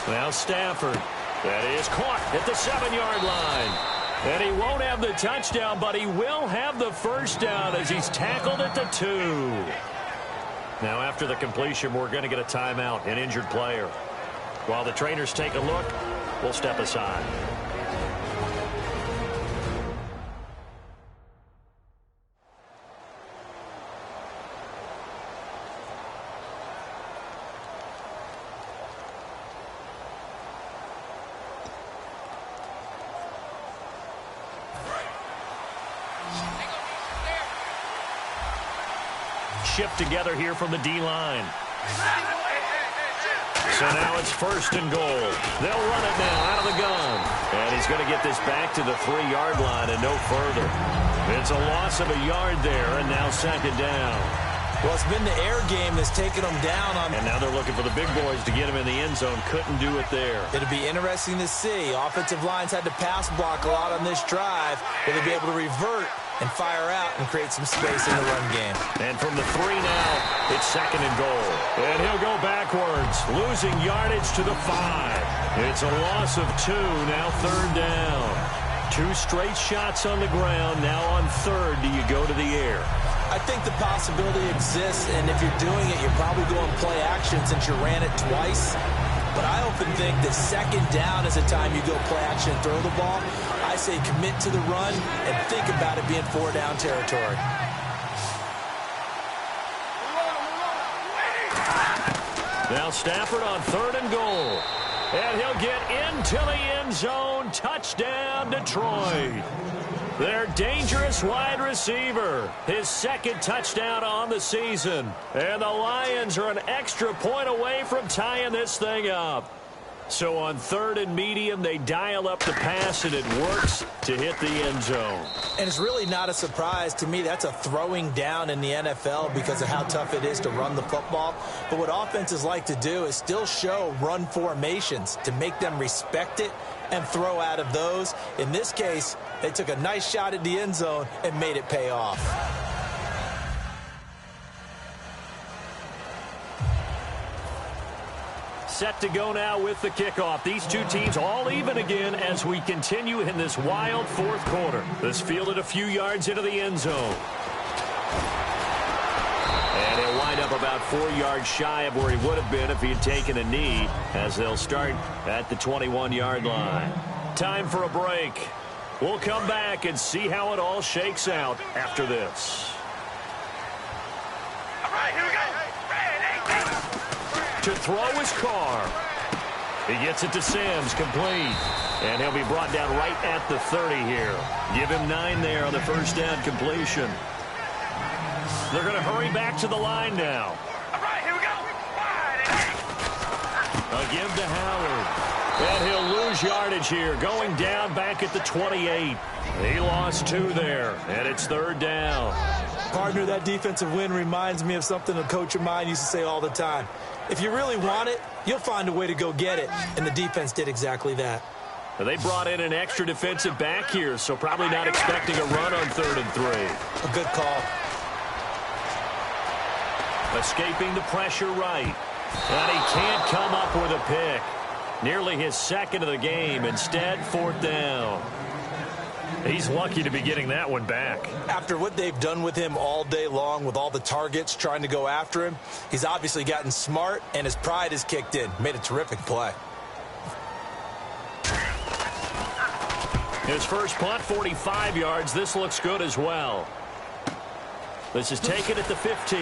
Now Stafford. That is caught at the 7-yard line. And he won't have the touchdown, but he will have the first down as he's tackled at the 2. Now after the completion, we're going to get a timeout, an injured player. While the trainers take a look, we'll step aside. Shift together here from the D-line. So now it's 1st and goal. They'll run it now out of the gun. And he's going to get this back to the 3-yard line and no further. It's a loss of a yard there, and now 2nd down. Well, it's been the air game that's taken them down on. And now they're looking for the big boys to get him in the end zone. Couldn't do it there. It'll be interesting to see. Offensive lines had to pass block a lot on this drive. Will they be able to revert and fire out and create some space in the run game? And from the 3 now, it's 2nd and goal. And he'll go backwards, losing yardage to the 5. It's a loss of 2, now 3rd down. 2 straight shots on the ground. Now on 3rd, do you go to the air? I think the possibility exists, and if you're doing it, you're probably going play action since you ran it twice. But I often think that 2nd down is the time you go play action and throw the ball. I say commit to the run and think about it being 4-down territory. Now Stafford on 3rd and goal. And he'll get into the end zone. Touchdown, Detroit. Their dangerous wide receiver. His 2nd touchdown on the season. And the Lions are an extra point away from tying this thing up. So on 3rd and medium, they dial up the pass, and it works to hit the end zone. And it's really not a surprise to me. That's a throwing down in the NFL because of how tough it is to run the football. But what offenses like to do is still show run formations to make them respect it and throw out of those. In this case, they took a nice shot at the end zone and made it pay off. Set to go now with the kickoff. These two teams all even again as we continue in this wild 4th quarter. This fielded a few yards into the end zone. And he'll wind up about 4 yards shy of where he would have been if he had taken a knee, as they'll start at the 21-yard line. Time for a break. We'll come back and see how it all shakes out after this. All right, here we go. To throw his Carr. He gets it to Sims, complete. And he'll be brought down right at the 30 here. Give him 9 there on the 1st down completion. They're going to hurry back to the line now. All right, here we go. A give to Howard. And he'll lose yardage here, going down back at the 28. He lost 2 there, and it's 3rd down. Partner, that defensive win reminds me of something a coach of mine used to say all the time. If you really want it, you'll find a way to go get it, and the defense did exactly that. Now they brought in an extra defensive back here, so probably not expecting a run on 3rd and 3. A good call. Escaping the pressure right. And he can't come up with a pick. Nearly his 2nd of the game. Instead, 4th down. He's lucky to be getting that one back. After what they've done with him all day long with all the targets trying to go after him, he's obviously gotten smart, and his pride has kicked in. Made a terrific play. His first punt, 45 yards. This looks good as well. This is taken at the 15.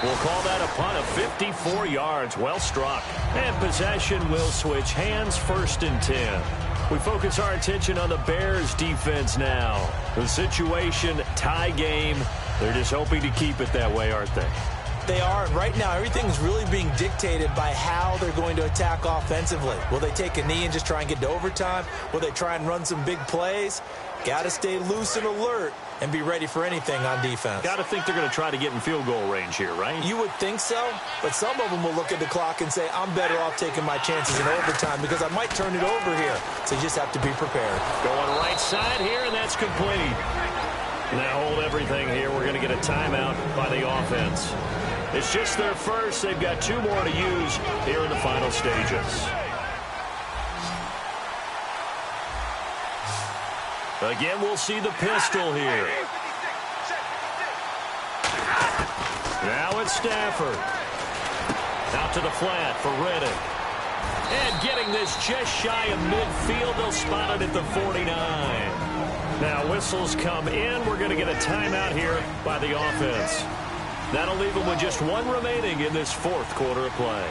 We'll call that a punt of 54 yards. Well struck. And possession will switch hands, 1st and 10. We focus our attention on the Bears defense now. The situation, tie game. They're just hoping to keep it that way, aren't they? They are. And right now, everything's really being dictated by how they're going to attack offensively. Will they take a knee and just try and get to overtime? Will they try and run some big plays? Got to stay loose and alert and be ready for anything on defense. Got to think they're going to try to get in field goal range here, right? You would think so, but some of them will look at the clock and say, I'm better off taking my chances in overtime because I might turn it over here. So you just have to be prepared. Going right side here, and that's complete. Now hold everything here. We're going to get a timeout by the offense. It's just their first. They've got 2 more to use here in the final stages. Again, we'll see the pistol here. Now it's Stafford. Out to the flat for Reddick. And getting this just shy of midfield. They'll spot it at the 49. Now whistles come in. We're going to get a timeout here by the offense. That'll leave them with just 1 remaining in this 4th quarter of play.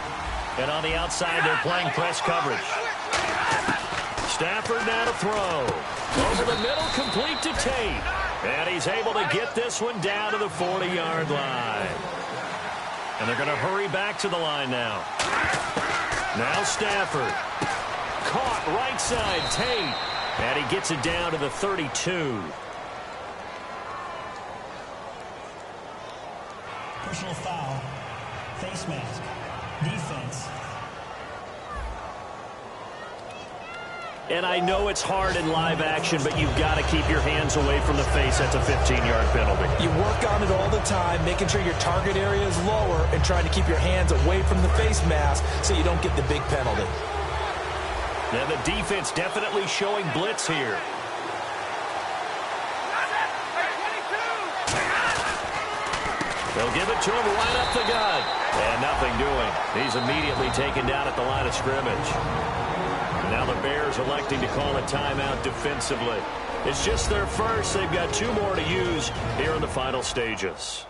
And on the outside, they're playing press coverage. Stafford now to throw. Over the middle, complete to Tate. And he's able to get this one down to the 40-yard line. And they're going to hurry back to the line now. Now Stafford. Caught right side, Tate. And he gets it down to the 32. Personal foul. Face mask. Defense. And I know it's hard in live action, but you've got to keep your hands away from the face. That's a 15-yard penalty. You work on it all the time, making sure your target area is lower and trying to keep your hands away from the face mask so you don't get the big penalty. Now the defense definitely showing blitz here. They'll give it to him right up the gut. And nothing doing. He's immediately taken down at the line of scrimmage. Now the Bears electing to call a timeout defensively. It's just their first. They've got 2 more to use here in the final stages.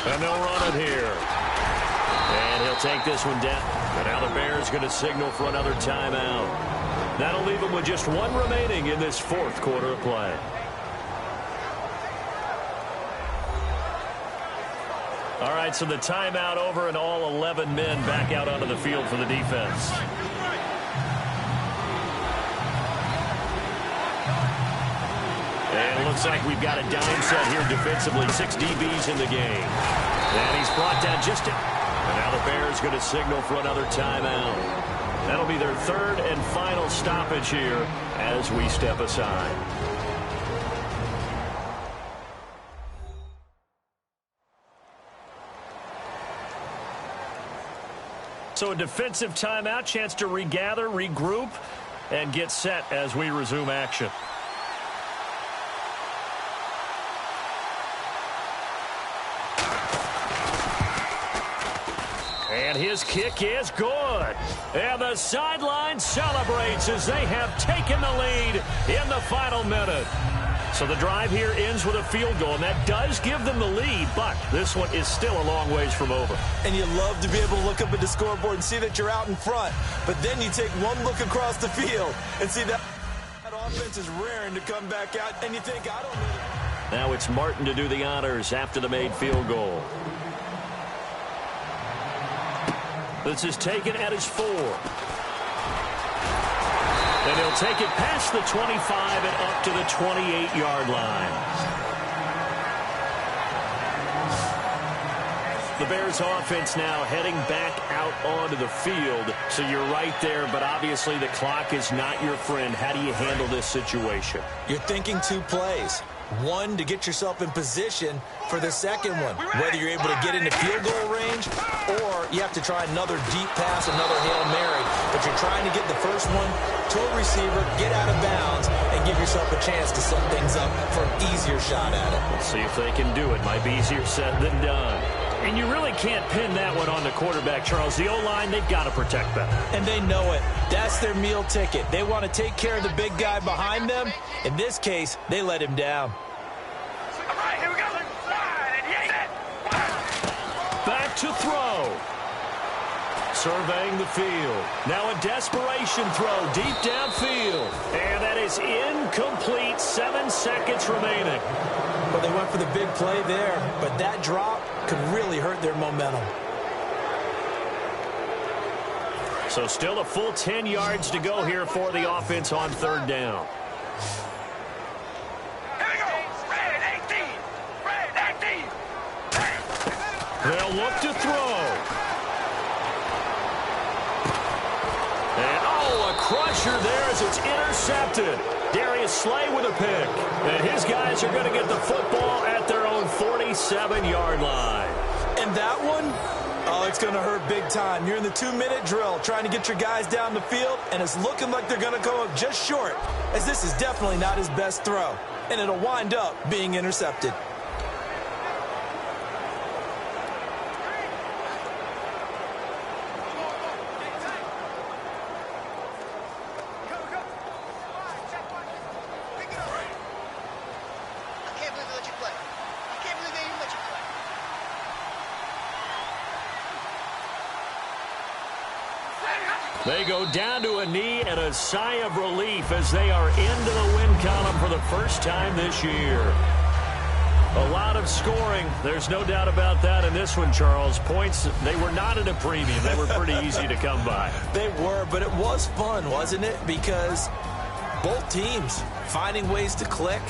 And they'll run it here. And he'll take this one down. And now the Bears going to signal for another timeout. That'll leave them with just 1 remaining in this 4th quarter of play. All right, so the timeout over and all 11 men back out onto the field for the defense. And it looks like we've got a dime set here defensively. 6 DBs in the game. And he's brought down just... And now the Bears going to signal for another timeout. That'll be their 3rd and final stoppage here as we step aside. So a defensive timeout, chance to regather, regroup, and get set as we resume action. And his kick is good. And the sideline celebrates as they have taken the lead in the final minute. So the drive here ends with a field goal, and that does give them the lead, but this one is still a long ways from over. And you love to be able to look up at the scoreboard and see that you're out in front, but then you take one look across the field and see that offense is raring to come back out, and you think, I don't need it. Now it's Martin to do the honors after the made field goal. This is taken at his 4. And he'll take it past the 25 and up to the 28-yard line. The Bears offense now heading back out onto the field. So you're right there, but obviously the clock is not your friend. How do you handle this situation? You're thinking 2 plays. One, to get yourself in position for the second one, whether you're able to get into field goal range or you have to try another deep pass, another Hail Mary. But you're trying to get the first one to a receiver, get out of bounds, and give yourself a chance to set things up for an easier shot at it. Let's see if they can do it. Might be easier said than done. And you really can't pin that one on the quarterback, Charles. The O-line, they've got to protect that. And they know it. That's their meal ticket. They want to take care of the big guy behind them. In this case, they let him down. All right, here we go. Back to throw. Surveying the field. Now a desperation throw deep downfield. And that is incomplete. 7 seconds remaining. Well, they went for the big play there, but that drop could really hurt their momentum. So still a full 10 yards to go here for the offense on third down. Here we go. Red 18. Red 18. They'll look to throw. And, oh, a crusher there as it's intercepted. Darius Slay with a pick. And his guys are going to get the football at their own 47-yard line. And that one, oh, it's going to hurt big time. You're in the 2-minute drill trying to get your guys down the field, and it's looking like they're going to come up just short, as this is definitely not his best throw. And it'll wind up being intercepted. They go down to a knee and a sigh of relief as they are into the win column for the first time this year. A lot of scoring. There's no doubt about that in this one, Charles. Points, they were not at a premium. They were pretty easy to come by. They were, but it was fun, wasn't it? Because both teams finding ways to click.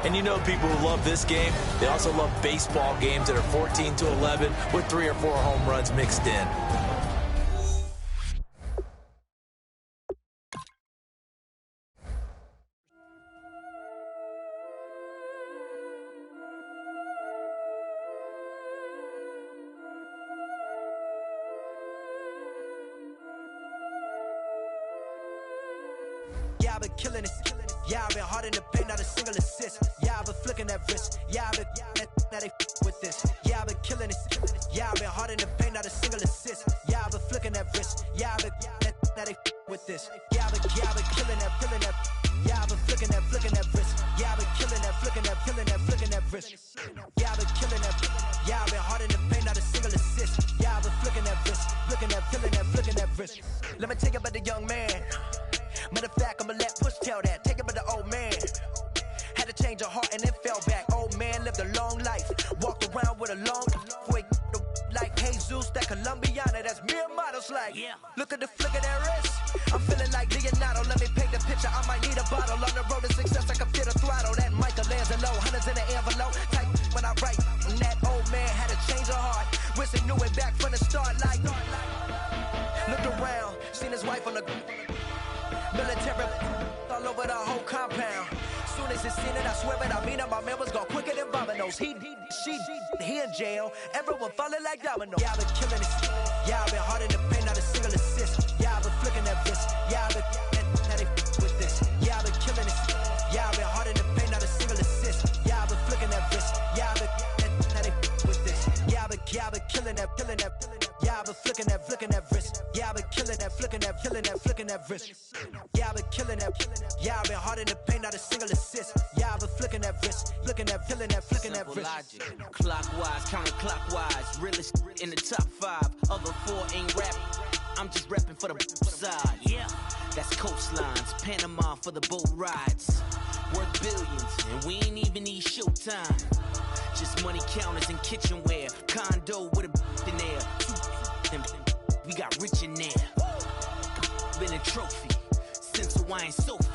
And you know people who love this game, they also love baseball games that are 14-11 with 3 or 4 home runs mixed in. Yeah, I've been killing it. Yeah, I've been hard in the paint, not a single assist. Yeah, I've been flicking that wrist. Yeah, I've been now they with this. Yeah, I've been killing it. Yeah, I've been hard in the paint, not a single assist. Yeah, I've been flicking that wrist. Yeah, I've been now they with this. Yeah, I've been killing that. Yeah, I've been flicking that wrist. Yeah, I've been killing that, flicking that wrist. Yeah, I've been killing that. Yeah, I've been hard in the paint, not a single assist. Yeah, I've been flicking that wrist, flicking that wrist. Let me tell you about the young man. Matter of fact, I'ma let Push tell that. Take it by the old man. Had to change her heart and then fell back. Old man lived a long life. Walked around with a long way like Jesus, that Colombiana. That's mere models like. Yeah. Look at the flick of that wrist. I'm feeling like Leonardo. Let me paint the picture. I might need a bottle. On the road to success, I can feel the throttle. That Michelangelo, hundreds in the envelope. Type when I write. And that old man had to change her heart. Wish he knew it back from the start. Like, looked around, seen his wife on the military all over the whole compound. Soon as he seen it, I swear it, I mean it, my man was gone quicker than dominoes. He in jail, everyone falling like dominoes. Yeah, I've been killing it. Yeah, I've been hard in the paint, not a single assist. Yeah, I've been flicking that wrist. Yeah, I've been now they with this. Yeah, I've been killing it. Yeah, I've been hard in the paint, not a single assist. Yeah, I've been flicking that wrist. Yeah, I've been now they with this. Yeah, I've been killing that. Yeah, I've been flicking that wrist. Yeah, I've been killing that, flicking that wrist. Yeah, I've been killing that. Yeah, I've been hard in the paint, not a single assist. Yeah, I've been flicking that wrist, flicking that wrist. Logic. Clockwise, counterclockwise, realest in the top 5. Other 4 ain't rapping. I'm just repping for the side. Yeah, that's coastlines, Panama for the boat rides. Worth billions, and we ain't even need showtime. Just money counters and kitchenware. Condo with a in there. We got rich in there. Been a trophy since Hawaiian Sophie.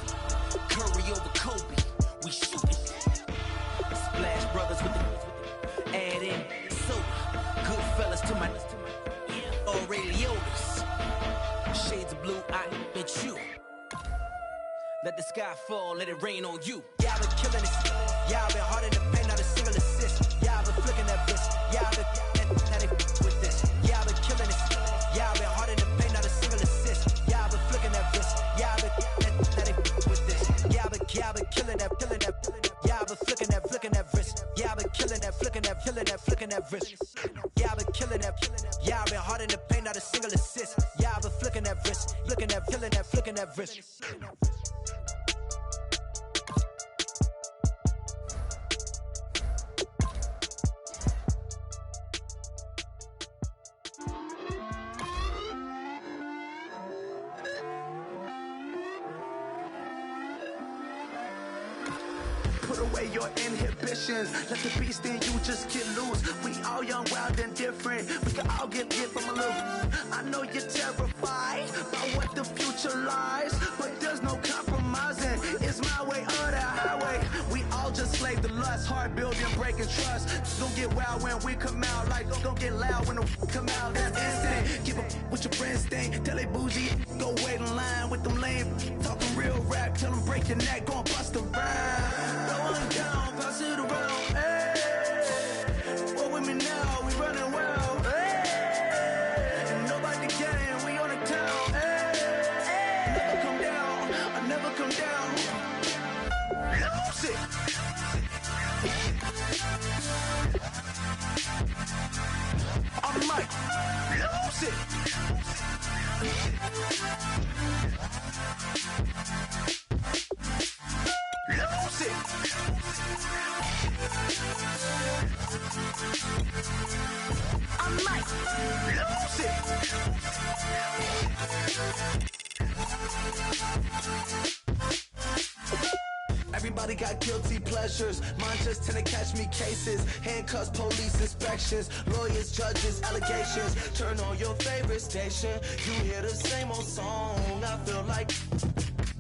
Curry over Kobe. We shootin'. Splash Brothers with the add in soda. Good fellas to my already Yodas. Shades of blue, I bet you. Let the sky fall, let it rain on you. Yeah, I've been killing it. Yeah, I've been hard in the paint, not a single assist. Yeah, I've been flicking that wrist. Yeah, I've been now they with this. Yeah, I've been killing this. Yeah, I've been hard in the paint, not a single assist. Yeah, I've been flicking that wrist. Yeah, I've been now they with this. Yeah, I've been killing that, killing that. Yeah, I've been flicking that wrist. Yeah, I've been killing that, flicking that, flicking that wrist. Yeah, I've been killing that. Yeah, I've been hard in the paint, not a single assist. Yeah, I've been flicking that wrist, flicking that, flicking that wrist. Put away your inhibitions. Let the beast in you just get loose. We all young, wild, and different. We can all get from a little. I know you're terrified by what the future lies, but there's no compromising. It's my way or the highway. We all just slave the lust, heart building, breaking trust. Don't get wild when we come out. Like don't get loud when the come out. That's instant. Give up what your friends think. Tell they bougie. Go wait in line with them lame. Talking real rap. Tell them break your neck. Go and bust a rhyme. Rolling down, pass it around, hey. What with me now, we running wild, hey. And nobody can, we on the town, hey. Never come down, I never come down. Lose it. I might lose it. Lose it. I might lose it. Everybody got guilty pleasures. Mine just tend to catch me cases. Handcuffs, police inspections, lawyers, judges, allegations. Turn on your favorite station. You hear the same old song. I feel like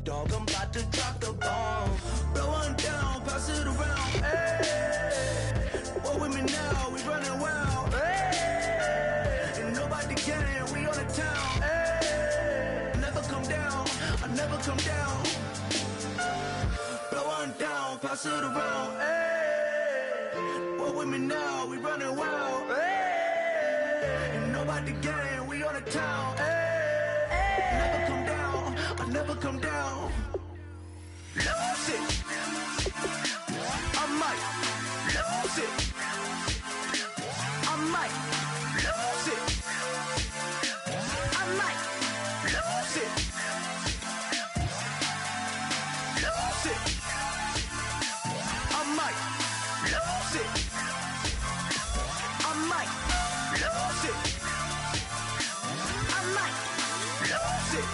dog, I'm about to drop the bomb. Blowing down, pass it around. Hey, what with me now? We running wild. Hey, and nobody can. We on the town. Hey, never come down. I never come down. Blowing down, pass it around. Hey, what with me now? We running wild. Hey, and nobody can. We on the town. Hey, never come down. I never come down. Lose it. I might lose it. I might lose it. I might lose it. Lose it. I might lose it. I might lose it. I might lose it.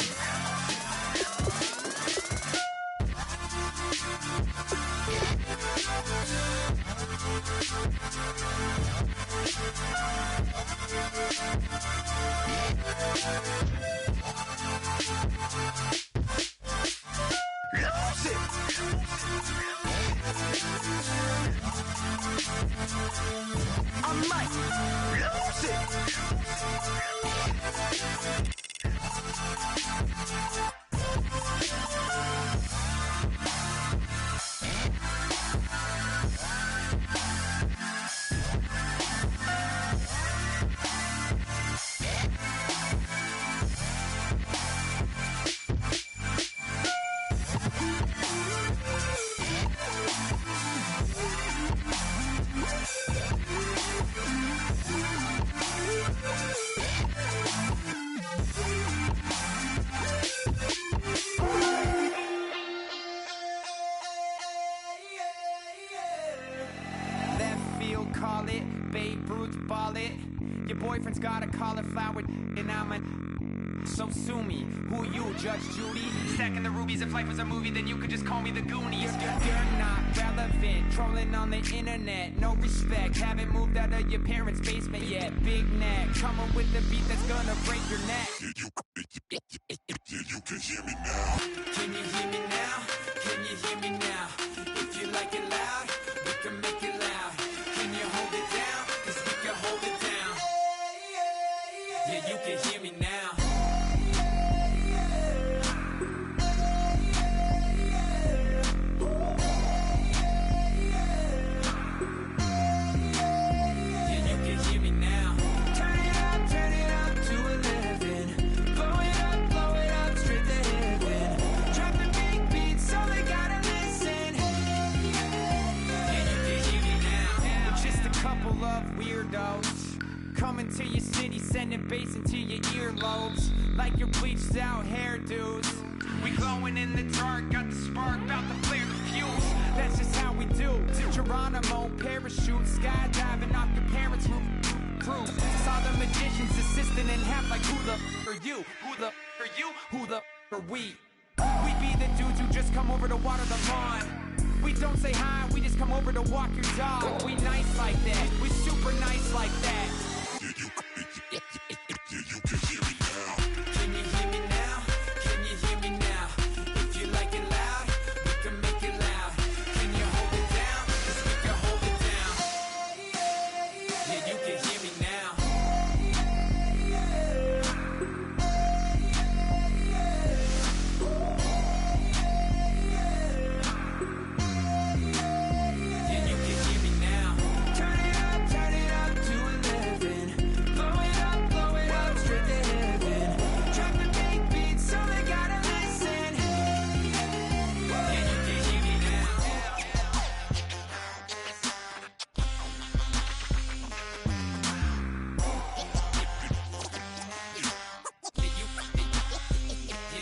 Lose it. I might lose it. Call it, Babe Ruth ball it. Your boyfriend's got a cauliflower and I'm a... So sue me, who you, Judge Judy? Stacking the rubies, if life was a movie, then you could just call me the Goonies. You're not relevant, trolling on the internet, no respect. Haven't moved out of your parents' basement yet. Big neck, coming with the beat that's gonna break your neck. You can hear me now. Can you hear me now? Can you hear me now? If you like it loud, we can make it loud. Can you hold it down? 'Cause we can hold it down. Yeah, you can hear me now. love weirdos coming to your city, sending bass into your earlobes like your bleached out hairdos. We glowing in the dark, got the spark, about to flare the fuse. That's just how we do. To Geronimo, parachute, skydiving off your parents' roof. Saw the magician's assistant in half like who the are you? Who the are you? Who the are we? We be the dudes who just come over to water the lawn. We don't say hi, we just come over to walk your dog. We nice like that, we super nice like that. Can you hear me now? Can you hear me now? If you like it loud, we can make it loud. Can you hold it down? 'Cause we can hold it down. Yeah, you can hear me now. Yeah, you can hear me now. Turn it up to 11. Blow it up straight to heaven. Drop the big beat so they gotta listen. Yeah, you can hear me now. Yeah,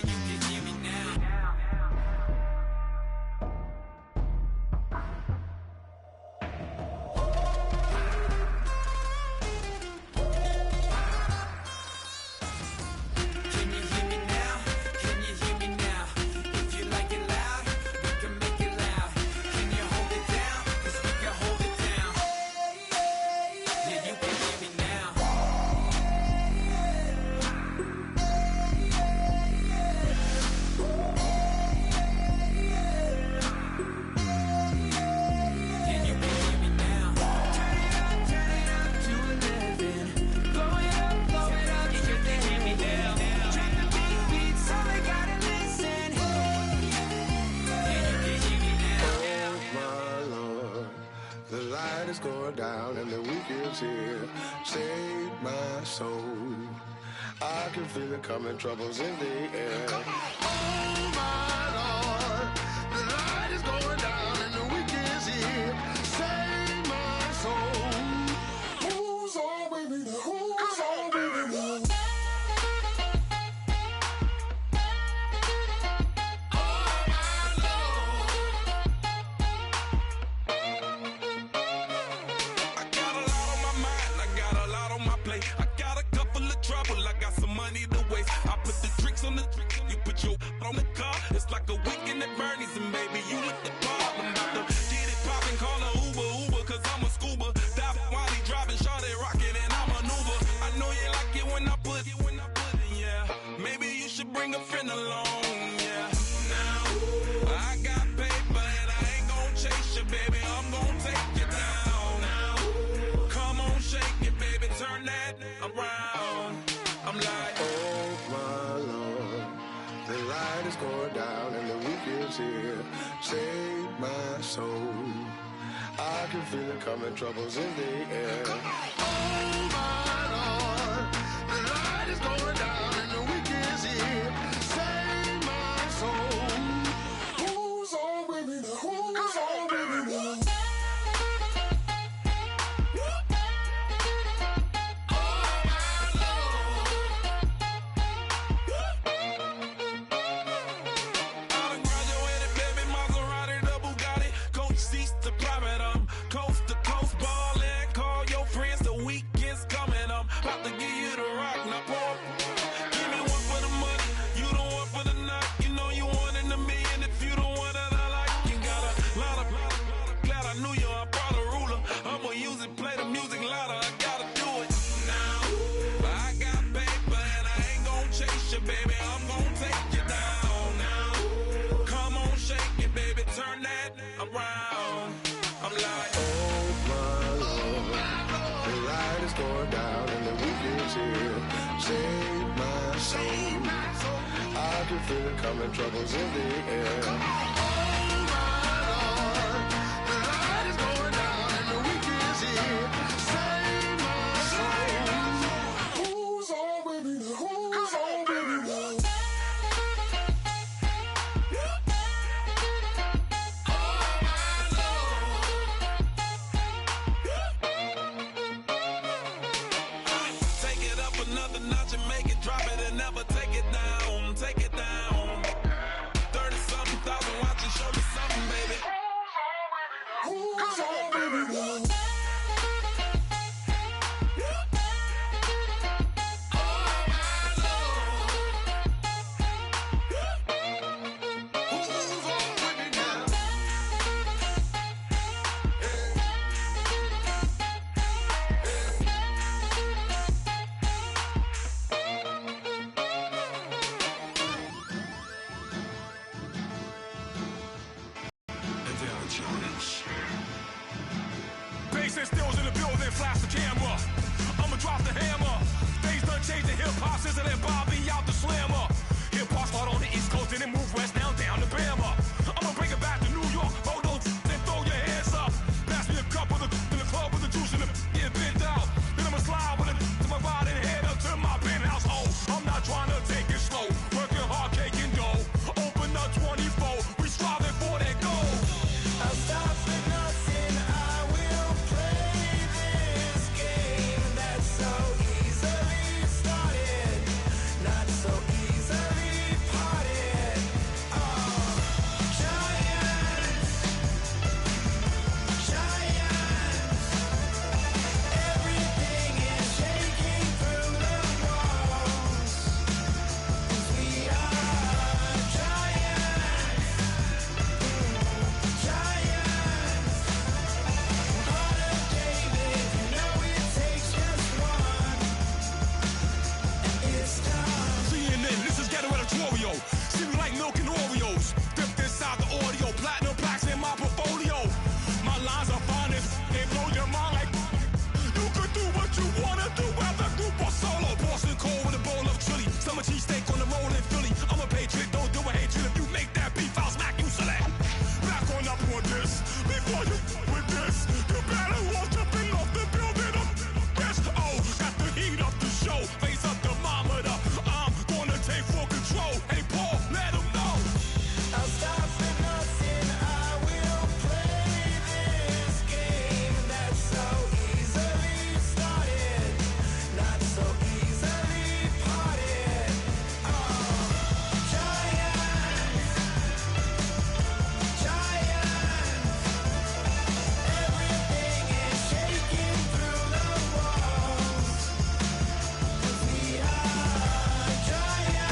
you can hear me now. Can you hear me now? Can you hear me now? If you like it loud, we can make it loud. Can you hold it down? 'Cause we can hold it down. Yeah, you can hear me now. Yeah, you can hear me now. Turn it up to 11. Blow it up straight to hear me now. Drop the big beat so they gotta listen. Yeah, you can hear me now. Oh my Lord, the light is going down and the weekend's here. Save my soul. I can feel it coming, troubles in the air. Oh my Lord, the light is going down and the weekend's here. Save my soul. Who's on with me now? Who's on with me now? I got a lot on my mind, I got a lot on my plate. I got a couple of trouble, I got some money to waste. I put the drinks on the you put your on the car. It's like a weekend at Bernie's and baby, you with the problem. About to get it poppin', call a Uber, 'cause I'm a scuba. Dive while he driving, shot it rockin' and I'm a Uber. I know you like it when I put it, yeah. Maybe you should bring a friend along, yeah. Now, I got paper and I ain't gon' chase you, baby. I'm gon' take you down. Now, come on, shake it, baby. Turn that around. I'm like, Oh my Lord, the light is going down and the weekend's here. Save my soul. I can feel it coming, troubles in the air. Oh my Lord, the light is going down and the weekend's here. Save my soul. Who's on with me now? Who's on with me now? I done graduated, baby, Maserati, the Bugatti, coach seats to private, coast to coast ballin'. Call your friends, the weekend's coming, about to give you the rock. Now pour, give me one for the money, you the one for the night. You know you one in a million if you the one that I like. You got a lot of glad I knew you. I brought a ruler, I'ma use it, play the music louder. I gotta do it now. I got paper and I ain't gon' chase you, baby. I'm gon' take you down now. Come on, shake it, baby. Turn that around. I'm like, Oh my Lord, the light is going down and the weekend's here. Save my soul. I can feel it coming, troubles in the air. Oh my Lord, the light is going down and the weekend's here. Save my soul. Who's on with me now? Who's on with me now? Oh my Lord. choice. Bass and stills in the building, flash the camera. I'ma drop the hammer. Things done changed the hip-hop since I let Bobby out the slammer. Hip-hop start on the East Coast and then move west now down to Bama. I'ma bring it back to New York. Hold on and throw your hands up. Pass me a cup of the in the club with the juice and the get bent out. Then I'ma slide with it to my ride and head up to my penthouse. Oh, I'm not trying to take it slow. Working hard, caking dough. Open up 24. We striving for that goal. I'll stop for nothing. I will play this game that's so easily started, not so easily parted. Oh, giants, everything is shaking through the walls. 'Cause we are giants. Heart of David, you know it takes just one. It's time. CNN, this is Ghetto Editorial. See me like milk and Oreos. Dipped inside the audio, platinum plaques in my portfolio. My lines are finest, they blow your mind like you could do what you wanna do, whether group or solo. Boston cold with a bowl of chili, summer cheesesteak on the roll in Philly. I'm a patriot, don't do a hatred. If you make that beef, I'll smack you silly. Back on up on this, before you with this, you better walk up and off the building up. Best, oh, got the heat up the show, face up thermometer. I'm gonna take full control. Hey Paul, let him know. I'll stop for nothing. I will play this game that's so easily started, not so easily parted. Oh, giants, everything is shaking through the walls. 'Cause we are giants.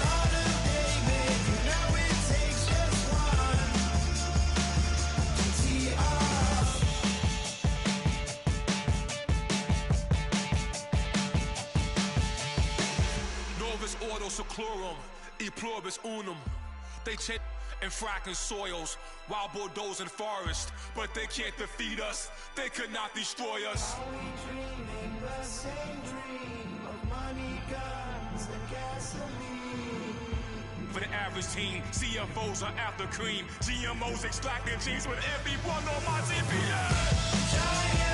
Heart of David, you know it takes just one. TR. Novus ordo seclorum, e pluribus unum. They chant and fracking soils, wild bulldozing forest, but they can't defeat us. They could not destroy us. Are we dreaming the same dream of money, guns, and gasoline? For the average team, CFOs are after cream. GMOs extracting genes with everyone on my TPS. Giants.